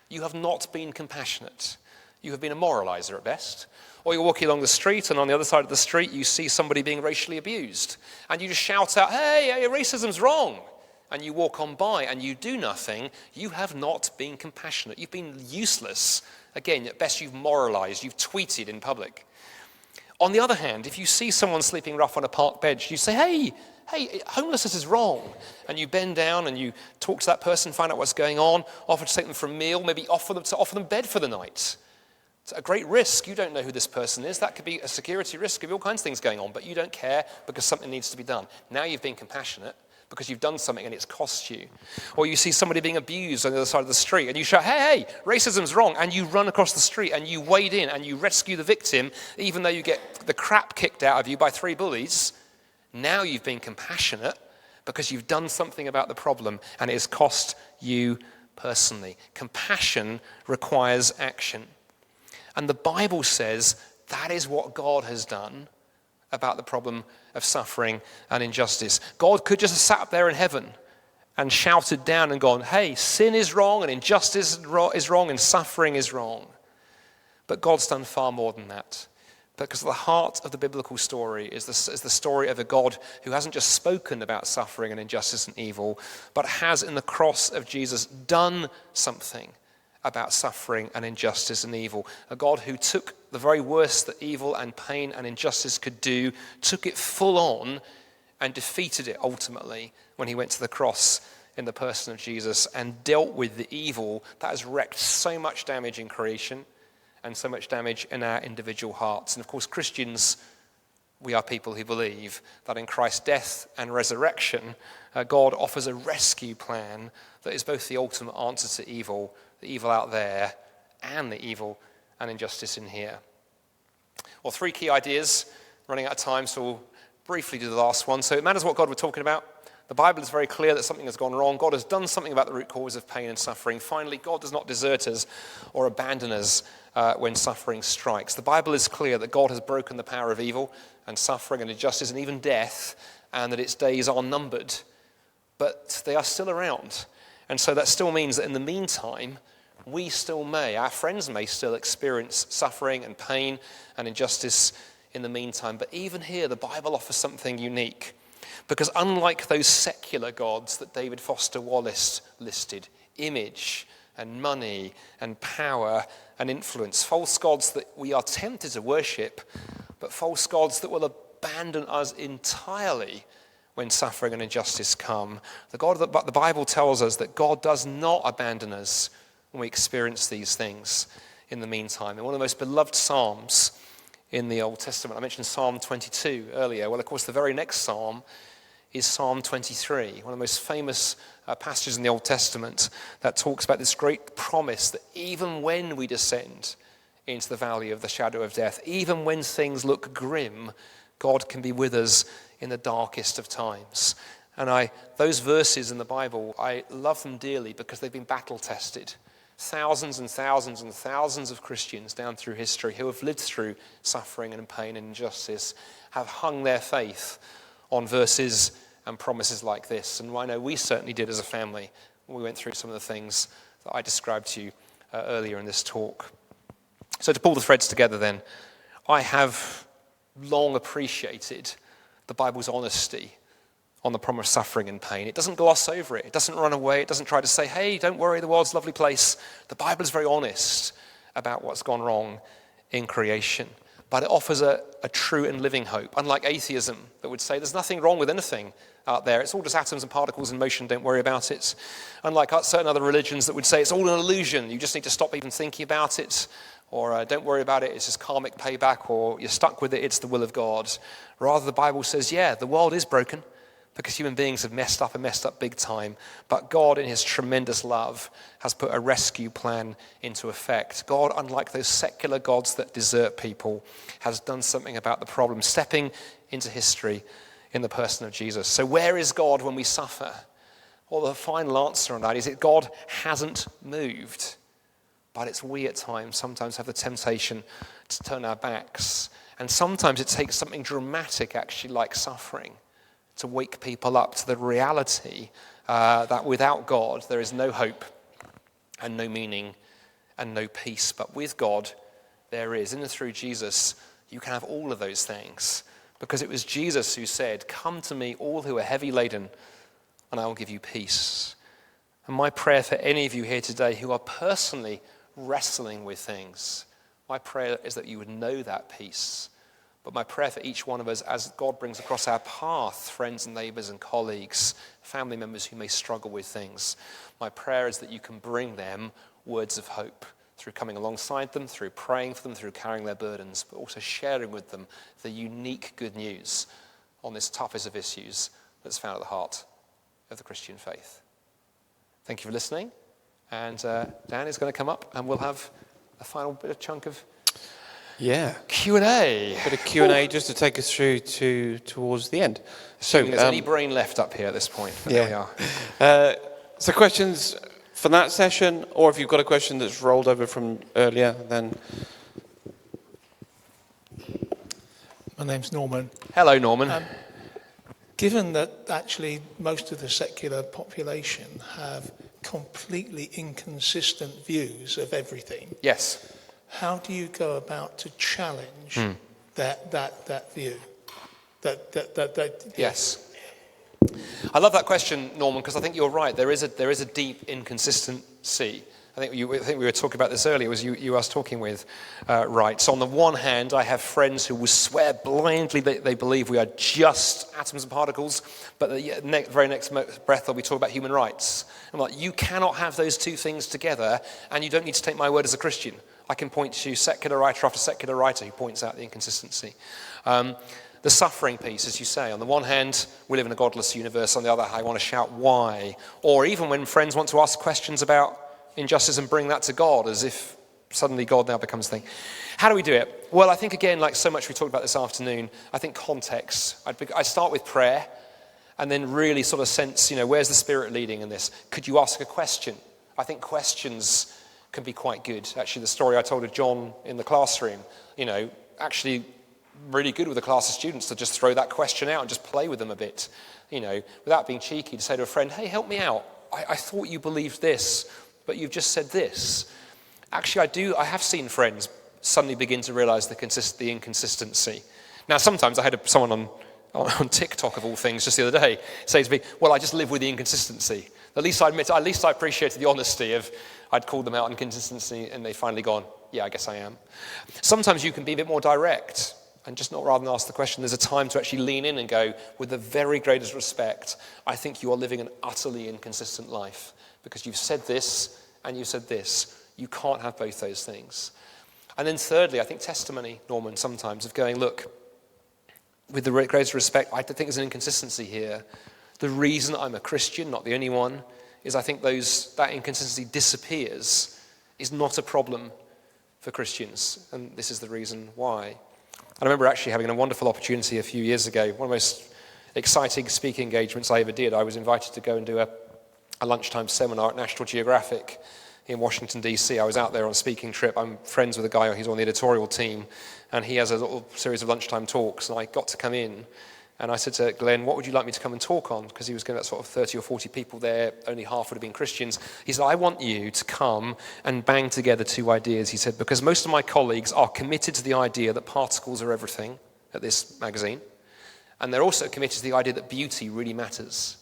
you have not been compassionate. You have been a moralizer at best. Or you're walking along the street, and on the other side of the street you see somebody being racially abused, and you just shout out, hey, racism's wrong, and you walk on by and you do nothing. You have not been compassionate. You've been useless. Again, at best you've moralized, you've tweeted in public. On the other hand, if you see someone sleeping rough on a park bench, you say, hey, homelessness is wrong. And you bend down and you talk to that person, find out what's going on, offer to take them for a meal, maybe offer them bed for the night. It's a great risk. You don't know who this person is. That could be a security risk. Could be all kinds of things going on, but you don't care because something needs to be done. Now you've been compassionate because you've done something and it's cost you. Or you see somebody being abused on the other side of the street and you shout, hey, racism's wrong, and you run across the street and you wade in and you rescue the victim even though you get the crap kicked out of you by 3 bullies. Now you've been compassionate because you've done something about the problem and it has cost you personally. Compassion requires action. And the Bible says that is what God has done about the problem of suffering and injustice. God could just have sat up there in heaven and shouted down and gone, hey, sin is wrong and injustice is wrong and suffering is wrong. But God's done far more than that. Because the heart of the biblical story is the story of a God who hasn't just spoken about suffering and injustice and evil, but has in the cross of Jesus done something about suffering and injustice and evil. A God who took the very worst that evil and pain and injustice could do, took it full on and defeated it ultimately when he went to the cross in the person of Jesus and dealt with the evil that has wreaked so much damage in creation and so much damage in our individual hearts. And of course, Christians, we are people who believe that in Christ's death and resurrection, God offers a rescue plan that is both the ultimate answer to evil, the evil out there, and the evil and injustice in here. Well, 3 key ideas. Running out of time, so we'll briefly do the last one. So it matters what God we're talking about. The Bible is very clear that something has gone wrong. God has done something about the root cause of pain and suffering. Finally, God does not desert us or abandon us when suffering strikes. The Bible is clear that God has broken the power of evil and suffering and injustice and even death, and that its days are numbered. But they are still around. And so that still means that in the meantime, our friends may still experience suffering and pain and injustice in the meantime. But even here, the Bible offers something unique. Because unlike those secular gods that David Foster Wallace listed, image and money and power and influence, false gods that we are tempted to worship, but false gods that will abandon us entirely when suffering and injustice come. But the Bible tells us that God does not abandon us when we experience these things in the meantime. In one of the most beloved Psalms in the Old Testament. I mentioned Psalm 22 earlier. Well, of course, the very next psalm is Psalm 23, one of the most famous passages in the Old Testament that talks about this great promise that even when we descend into the valley of the shadow of death, even when things look grim, God can be with us in the darkest of times. And those verses in the Bible, I love them dearly because they've been battle-tested. Thousands and thousands and thousands of Christians down through history who have lived through suffering and pain and injustice have hung their faith on verses and promises like this. And I know we certainly did as a family when we went through some of the things that I described to you earlier in this talk. So to pull the threads together then, I have long appreciated the Bible's honesty on the promise of suffering and pain. It doesn't gloss over it. It doesn't run away. It doesn't try to say, hey, don't worry, the world's a lovely place. The Bible is very honest about what's gone wrong in creation. But it offers a true and living hope, unlike atheism that would say there's nothing wrong with anything out there. It's all just atoms and particles in motion, don't worry about it. Unlike certain other religions that would say it's all an illusion, you just need to stop even thinking about it, or don't worry about it, it's just karmic payback, or you're stuck with it, it's the will of God. Rather, the Bible says, yeah, the world is broken, because human beings have messed up and messed up big time. But God, in his tremendous love, has put a rescue plan into effect. God, unlike those secular gods that desert people, has done something about the problem, stepping into history in the person of Jesus. So where is God when we suffer? Well, the final answer on that is that God hasn't moved. But it's we at times sometimes have the temptation to turn our backs. And sometimes it takes something dramatic, actually, like suffering, to wake people up to the reality that without God, there is no hope and no meaning and no peace. But with God, there is. In and through Jesus, you can have all of those things. Because it was Jesus who said, come to me, all who are heavy laden, and I will give you peace. And my prayer for any of you here today who are personally wrestling with things, my prayer is that you would know that peace. But my prayer for each one of us as God brings across our path friends and neighbors and colleagues, family members who may struggle with things, my prayer is that you can bring them words of hope through coming alongside them, through praying for them, through carrying their burdens, but also sharing with them the unique good news on this toughest of issues that's found at the heart of the Christian faith. Thank you for listening. And Dan is going to come up and we'll have a final bit of chunk of Q&A. Bit of Q&A just to take us through towards the end. So there's any brain left up here at this point. But there we are. So questions for that session, or if you've got a question that's rolled over from earlier, then... My name's Norman. Hello, Norman. Given that actually most of the secular population have completely inconsistent views of everything. Yes. How do you go about to challenge that view? Yes. I love that question, Norman, because I think you're right. There is a deep inconsistency. I think we were talking about this earlier. It was you I was talking with, right? So on the one hand, I have friends who will swear blindly that they believe we are just atoms and particles, but the very next breath they'll be talking about human rights. I'm like, you cannot have those two things together, and you don't need to take my word as a Christian. I can point to secular writer after secular writer who points out the inconsistency. The suffering piece, as you say, on the one hand, we live in a godless universe. On the other, I want to shout why. Or even when friends want to ask questions about injustice and bring that to God, as if suddenly God now becomes a thing. How do we do it? Well, I think, again, like so much we talked about this afternoon, I think context. I start with prayer and then really sort of sense, where's the Spirit leading in this? Could you ask a question? I think questions can be quite good. Actually, the story I told of John in the classroom, actually really good with a class of students to just throw that question out and just play with them a bit, without being cheeky, to say to a friend, hey, help me out. I thought you believed this, but you've just said this. Actually, I have seen friends suddenly begin to realize the inconsistency. Now, sometimes I had someone on TikTok, of all things, just the other day, say to me, well, I just live with the inconsistency. At least I appreciated the honesty of, I'd called them out on inconsistency, and they finally gone, yeah, I guess I am. Sometimes you can be a bit more direct, and just not rather than ask the question, there's a time to actually lean in and go, with the very greatest respect, I think you are living an utterly inconsistent life, because you've said this, and you've said this. You can't have both those things. And then thirdly, I think testimony, Norman, sometimes of going, look, with the greatest respect, I think there's an inconsistency here. The reason I'm a Christian, not the only one, is I think that inconsistency disappears is not a problem for Christians. And this is the reason why. I remember actually having a wonderful opportunity a few years ago, one of the most exciting speaking engagements I ever did. I was invited to go and do a lunchtime seminar at National Geographic in Washington, D.C. I was out there on a speaking trip. I'm friends with a guy who's on the editorial team, and he has a little series of lunchtime talks, and I got to come in, and I said to Glenn, what would you like me to come and talk on? Because he was going to have sort of 30 or 40 people there, only half would have been Christians. He said, I want you to come and bang together two ideas, he said, because most of my colleagues are committed to the idea that particles are everything at this magazine, and they're also committed to the idea that beauty really matters,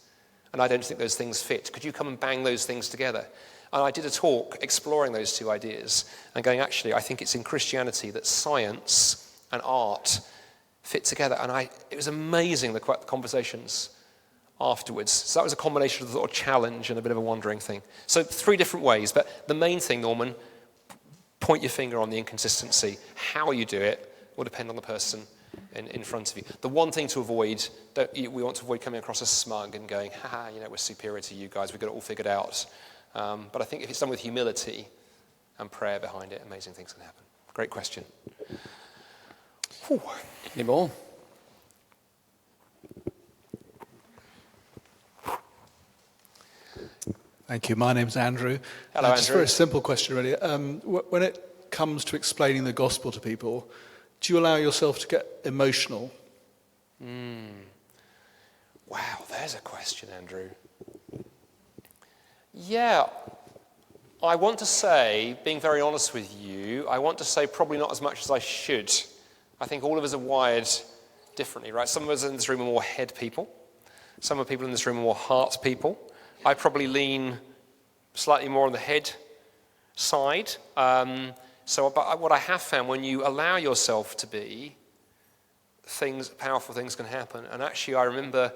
and I don't think those things fit. Could you come and bang those things together? And I did a talk exploring those two ideas and going, actually, I think it's in Christianity that science and art fit together. And it was amazing, the conversations afterwards. So that was a combination of the sort of challenge and a bit of a wandering thing. So 3 different ways. But the main thing, Norman, point your finger on the inconsistency. How you do it will depend on the person in front of you. The one thing to avoid, we want to avoid coming across as smug and going, we're superior to you guys, we've got it all figured out. But I think if it's done with humility and prayer behind it, amazing things can happen. Great question. Whew. Any more? Thank you. My name's Andrew. Hello, Andrew. Just a very simple question, really. When it comes to explaining the gospel to people, do you allow yourself to get emotional? Wow, there's a question, Andrew. Yeah, I want to say, being very honest with you, I want to say probably not as much as I should. I think all of us are wired differently, right? Some of us in this room are more head people. Some of the people in this room are more heart people. I probably lean slightly more on the head side. But what I have found, when you allow yourself to be, powerful things can happen. And actually, I remember,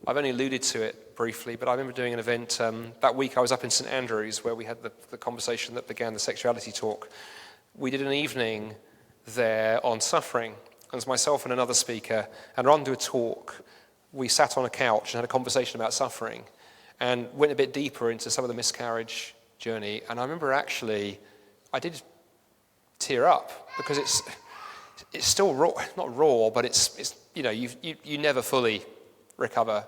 I've only alluded to it briefly, but I remember doing an event that week. I was up in St Andrews where we had the conversation that began the sexuality talk. We did an evening there on suffering. It was myself and another speaker, and rather than do a talk, we sat on a couch and had a conversation about suffering and went a bit deeper into some of the miscarriage journey. And I remember actually, I did tear up because it's still raw, not raw, but it's you never fully recover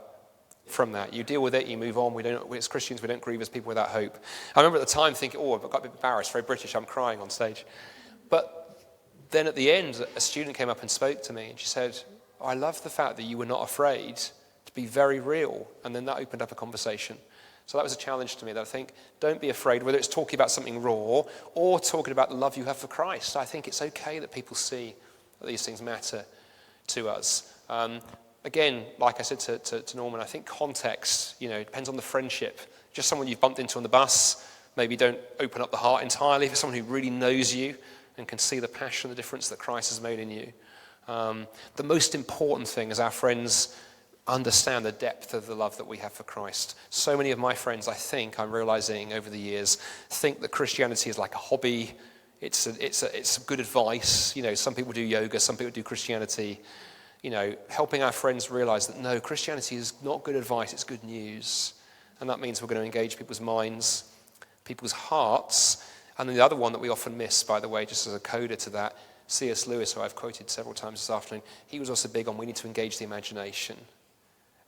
from that. You deal with it, you move on. As Christians, we don't grieve as people without hope. I remember at the time thinking, I've got a bit embarrassed, very British, I'm crying on stage. But then at the end, a student came up and spoke to me, and she said, I love the fact that you were not afraid to be very real. And then that opened up a conversation. So that was a challenge to me, that I think, don't be afraid, whether it's talking about something raw or talking about the love you have for Christ. I think it's okay that people see that these things matter to us. Again, like I said to Norman, I think context, depends on the friendship. Just someone you've bumped into on the bus, maybe don't open up the heart entirely. For someone who really knows you and can see the passion, the difference that Christ has made in you. The most important thing is our friends understand the depth of the love that we have for Christ. So many of my friends, I think, I'm realizing over the years, think that Christianity is like a hobby. It's good advice. Some people do yoga, some people do Christianity. Helping our friends realize that no, Christianity is not good advice, it's good news. And that means we're going to engage people's minds, people's hearts. And then the other one that we often miss, by the way, just as a coda to that, C.S. Lewis, who I've quoted several times this afternoon, he was also big on we need to engage the imagination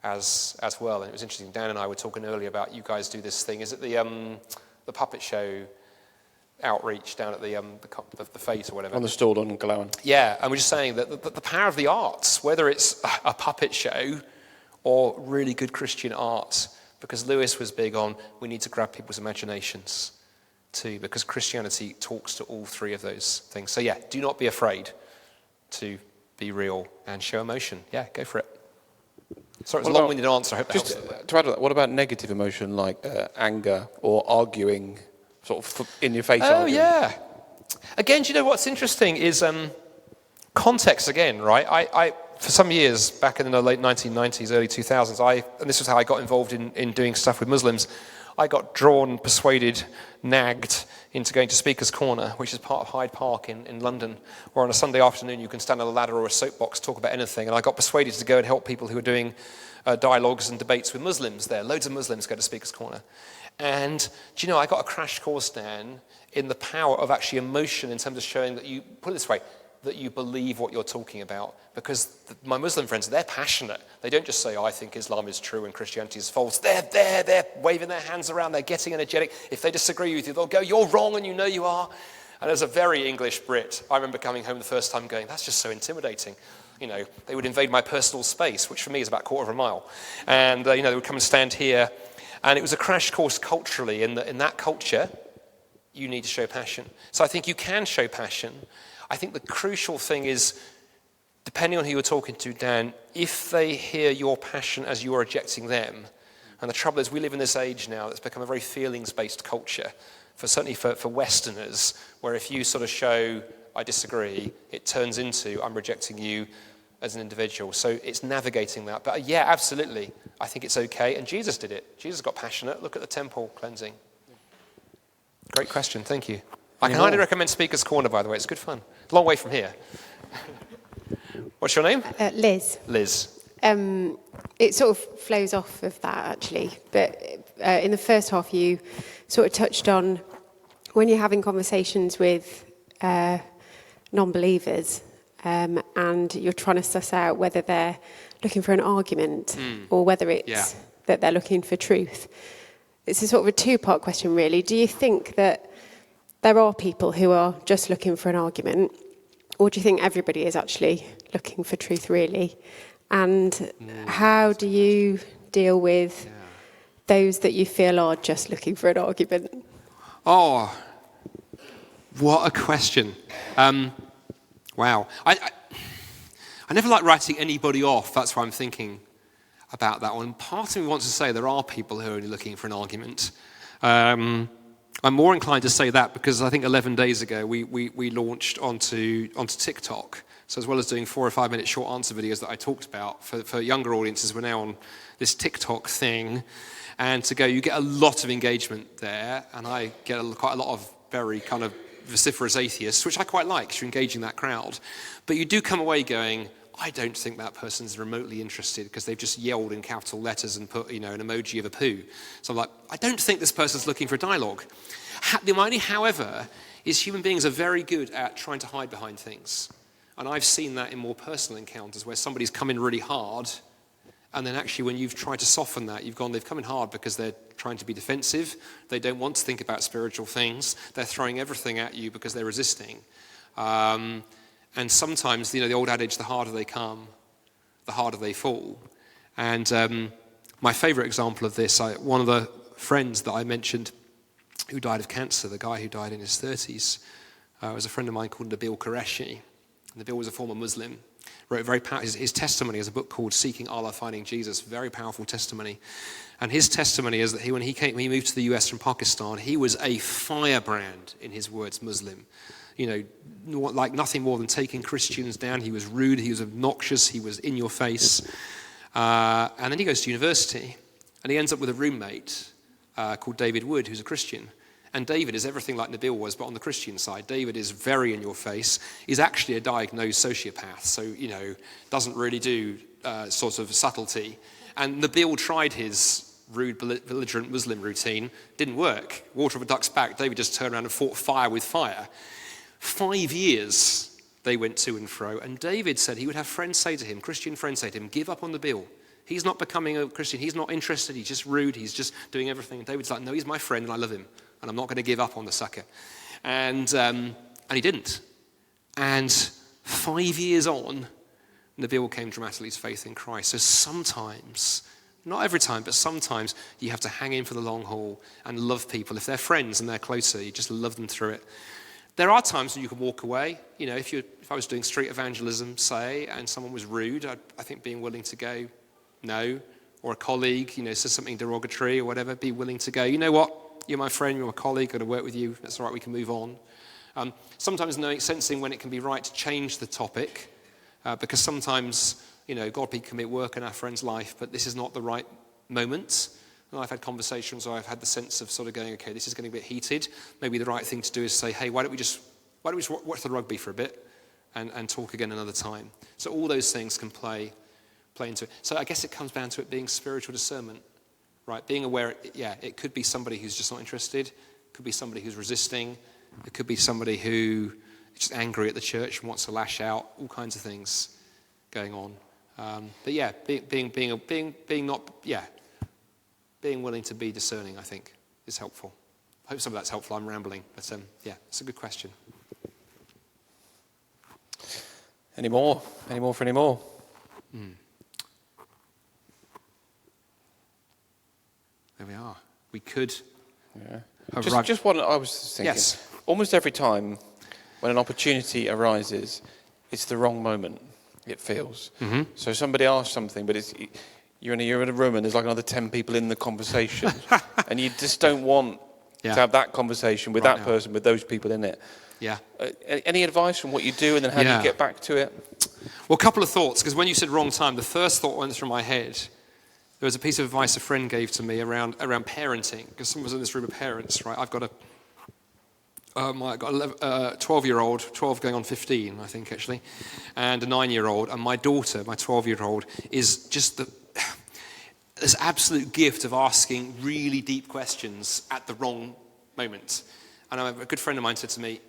as well. And it was interesting, Dan and I were talking earlier about you guys do this thing. Is it the puppet show outreach down at the Fate or whatever? On the stall on Gallowin. Yeah, and we're just saying that the power of the arts, whether it's a puppet show or really good Christian art, because Lewis was big on we need to grab people's imaginations too, because Christianity talks to all 3 of those things. So yeah, do not be afraid to be real and show emotion. Yeah, go for it. Sorry, it's a long-winded answer. I hope that helps. To add to that, what about negative emotion like anger or arguing, sort of in your face? Oh, arguing? yeah. Again, do you know what's interesting is context again, right? I for some years, back in the late 1990s, early 2000s, and this was how I got involved in doing stuff with Muslims, I got drawn, persuaded, nagged into going to Speaker's Corner, which is part of Hyde Park in London, where on a Sunday afternoon you can stand on a ladder or a soapbox, talk about anything. And I got persuaded to go and help people who were doing dialogues and debates with Muslims there. Loads of Muslims go to Speaker's Corner. And do you know, I got a crash course then in the power of actually emotion in terms of showing that you, put it this way, that you believe what you're talking about. Because my Muslim friends, they're passionate. They don't just say, I think Islam is true and Christianity is false. They're waving their hands around, they're getting energetic. If they disagree with you, they'll go, you're wrong and you know you are. And as a very English Brit, I remember coming home the first time going, that's just so intimidating. You know, they would invade my personal space, which for me is about a quarter of a mile. And, you know, they would come and stand here. And it was a crash course culturally. In that culture, you need to show passion. So I think you can show passion. I think the crucial thing is, depending on who you're talking to, Dan, if they hear your passion as you're rejecting them, and the trouble is we live in this age now that's become a very feelings-based culture, certainly for Westerners, where if you sort of show, I disagree, it turns into, I'm rejecting you as an individual. So it's navigating that. But yeah, absolutely, I think it's okay. And Jesus did it. Jesus got passionate. Look at the temple cleansing. Great question, thank you. I can highly recommend Speaker's Corner, by the way. It's good fun. Long way from here. What's your name? Liz. Liz. It sort of flows off of that, actually. But in the first half, you sort of touched on when you're having conversations with non-believers and you're trying to suss out whether they're looking for an argument or whether it's that they're looking for truth. It's a sort of a two-part question, really. Do you think that there are people who are just looking for an argument, or do you think everybody is actually looking for truth, really? And how do you deal with those that you feel are just looking for an argument? Oh, what a question. Wow. I never like writing anybody off. That's why I'm thinking about that one. Part of me wants to say there are people who are only looking for an argument. I'm more inclined to say that because I think 11 days ago we launched onto TikTok. So as well as doing 4 or 5 minute short answer videos that I talked about, for younger audiences, we're now on this TikTok thing. And you get a lot of engagement there. And I get quite a lot of very kind of vociferous atheists, which I quite like, because you're engaging that crowd. But you do come away going, I don't think that person's remotely interested because they've just yelled in capital letters and put, an emoji of a poo. So I'm like, I don't think this person's looking for a dialogue. The irony, however, is human beings are very good at trying to hide behind things. And I've seen that in more personal encounters where somebody's come in really hard, and then actually when you've tried to soften that, they've come in hard because they're trying to be defensive. They don't want to think about spiritual things. They're throwing everything at you because they're resisting. And sometimes, the old adage, the harder they come, the harder they fall. And my favorite example of this, one of the friends that I mentioned who died of cancer, the guy who died in his 30s, was a friend of mine called Nabil Qureshi. Nabil was a former Muslim. Wrote his testimony is a book called Seeking Allah, Finding Jesus, very powerful testimony. And his testimony is that when he moved to the US from Pakistan, he was a firebrand, in his words, Muslim. Like nothing more than taking Christians down. He was rude, he was obnoxious, he was in your face. And then he goes to university, and he ends up with a roommate called David Wood, who's a Christian. And David is everything like Nabil was, but on the Christian side. David is very in your face. He's actually a diagnosed sociopath, so, doesn't really do sort of subtlety. And Nabil tried his rude, belligerent Muslim routine, didn't work. Water of a duck's back. David just turned around and fought fire with fire. 5 years they went to and fro, and David said he would have friends say to him, Christian friends say to him, give up on Nabil. He's not becoming a Christian. He's not interested. He's just rude. He's just doing everything. And David's like, no, he's my friend and I love him. And I'm not going to give up on the sucker. And he didn't. And 5 years on, Nabil came dramatically to faith in Christ. So sometimes, not every time, but sometimes you have to hang in for the long haul and love people. If they're friends and they're closer, you just love them through it. There are times when you can walk away. If I was doing street evangelism, say, and someone was rude, I think being willing to go, no, or a colleague, says something derogatory or whatever, be willing to go, you know what, you're my friend, you're my colleague, got to work with you, that's all right, we can move on. Sometimes sensing when it can be right to change the topic, because sometimes, God can be at work in our friend's life, but this is not the right moment. And I've had conversations where I've had the sense of sort of going, okay, this is getting a bit heated. Maybe the right thing to do is say, hey, why don't we just watch the rugby for a bit and talk again another time. So all those things can play into it. So I guess it comes down to it being spiritual discernment, right? Being aware, it could be somebody who's just not interested. It could be somebody who's resisting. It could be somebody who is just angry at the church and wants to lash out. All kinds of things going on. Being willing to be discerning, I think, is helpful. I hope some of that's helpful. I'm rambling, but it's a good question. Any more? Any more for any more? There we are. We could. Yeah. Just one. I was thinking. Yes. Almost every time when an opportunity arises, it's the wrong moment. It feels. Mm-hmm. So somebody asks something, but you're in a room and there's like another 10 people in the conversation, and you just don't want to have that conversation with that person, with those people in it. Yeah. Any advice on what you do and then how do you get back to it? Well, a couple of thoughts, because when you said wrong time, the first thought went through my head. There was a piece of advice a friend gave to me around parenting, because someone was in this room of parents, right? I've got a 12-year-old, 12 going on 15, I think, actually, and a 9-year-old, and my daughter, my 12-year-old, is just this absolute gift of asking really deep questions at the wrong moment. And a good friend of mine said to me,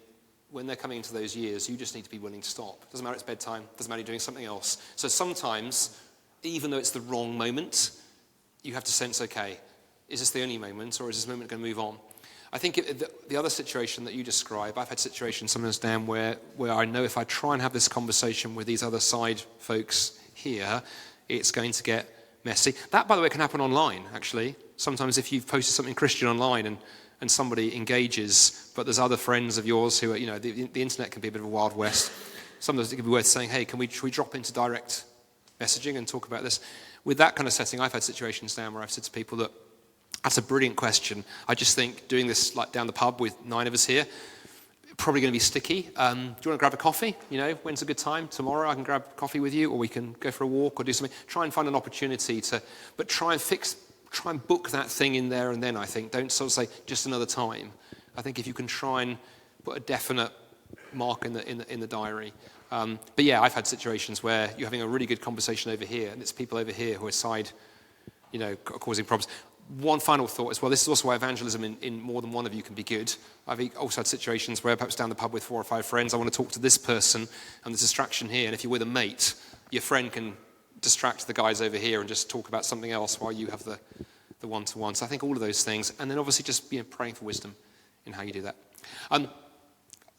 when they're coming into those years, you just need to be willing to stop. Doesn't matter it's bedtime, doesn't matter you're doing something else. So sometimes, even though it's the wrong moment, you have to sense, okay, is this the only moment, or is this moment going to move on? I think the other situation that you describe, I've had situations sometimes, Dan, where I know if I try and have this conversation with these other side folks here, it's going to get messy. That, by the way, can happen online, actually. Sometimes if you've posted something Christian online and somebody engages, but there's other friends of yours who are, the internet can be a bit of a wild west. Sometimes it can be worth saying, hey, should we drop into direct messaging and talk about this? With that kind of setting, I've had situations, Dan, where I've said to people that, that's a brilliant question. I just think doing this like down the pub with 9 of us here, probably going to be sticky. Do you want to grab a coffee? When's a good time? Tomorrow I can grab coffee with you, or we can go for a walk or do something. Try and find an opportunity but try and book that thing in there and then, I think. Don't sort of say, just another time. I think if you can try and put a definite mark in the diary. But yeah, I've had situations where you're having a really good conversation over here, and it's people over here who are causing problems. One final thought as well, this is also why evangelism in more than one of you can be good. I've also had situations where perhaps down the pub with 4 or 5 friends, I want to talk to this person, and there's distraction here, and if you're with a mate, your friend can distract the guys over here and just talk about something else while you have the one-to-one. So I think all of those things, and then obviously just praying for wisdom in how you do that.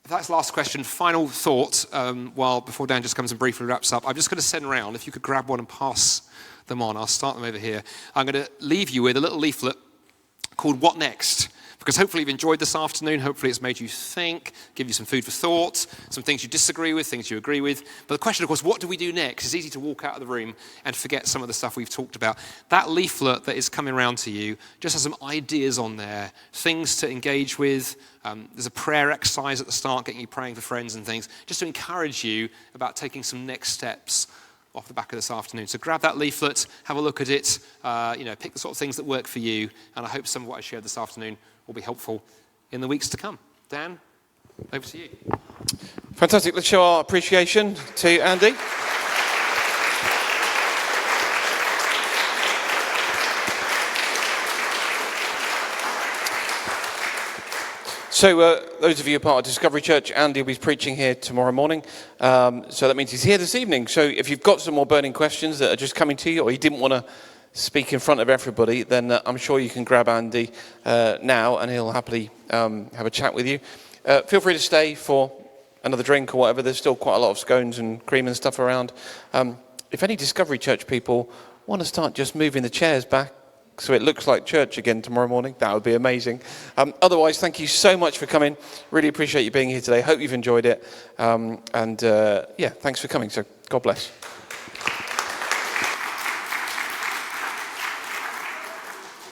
That's the last question. Final thought, before Dan just comes and briefly wraps up. I'm just going to send around, if you could grab one and pass them on. I'll start them over here. I'm going to leave you with a little leaflet called What Next? Because hopefully you've enjoyed this afternoon. Hopefully it's made you think, give you some food for thought, some things you disagree with, things you agree with. But the question, of course, what do we do next? It's easy to walk out of the room and forget some of the stuff we've talked about. That leaflet that is coming around to you just has some ideas on there, things to engage with. There's a prayer exercise at the start, getting you praying for friends and things, just to encourage you about taking some next steps off the back of this afternoon. So grab that leaflet, have a look at it, pick the sort of things that work for you, and I hope some of what I shared this afternoon will be helpful in the weeks to come. Dan, over to you. Fantastic. Let's show our appreciation to Andy. So those of you who are part of Discovery Church, Andy will be preaching here tomorrow morning. So that means he's here this evening. So if you've got some more burning questions that are just coming to you, or you didn't want to speak in front of everybody, then I'm sure you can grab Andy now and he'll happily have a chat with you. Feel free to stay for another drink or whatever. There's still quite a lot of scones and cream and stuff around. If any Discovery Church people want to start just moving the chairs back so it looks like church again tomorrow morning, that would be amazing. Otherwise, thank you so much for coming. Really appreciate you being here today. Hope you've enjoyed it. Thanks for coming. So God bless.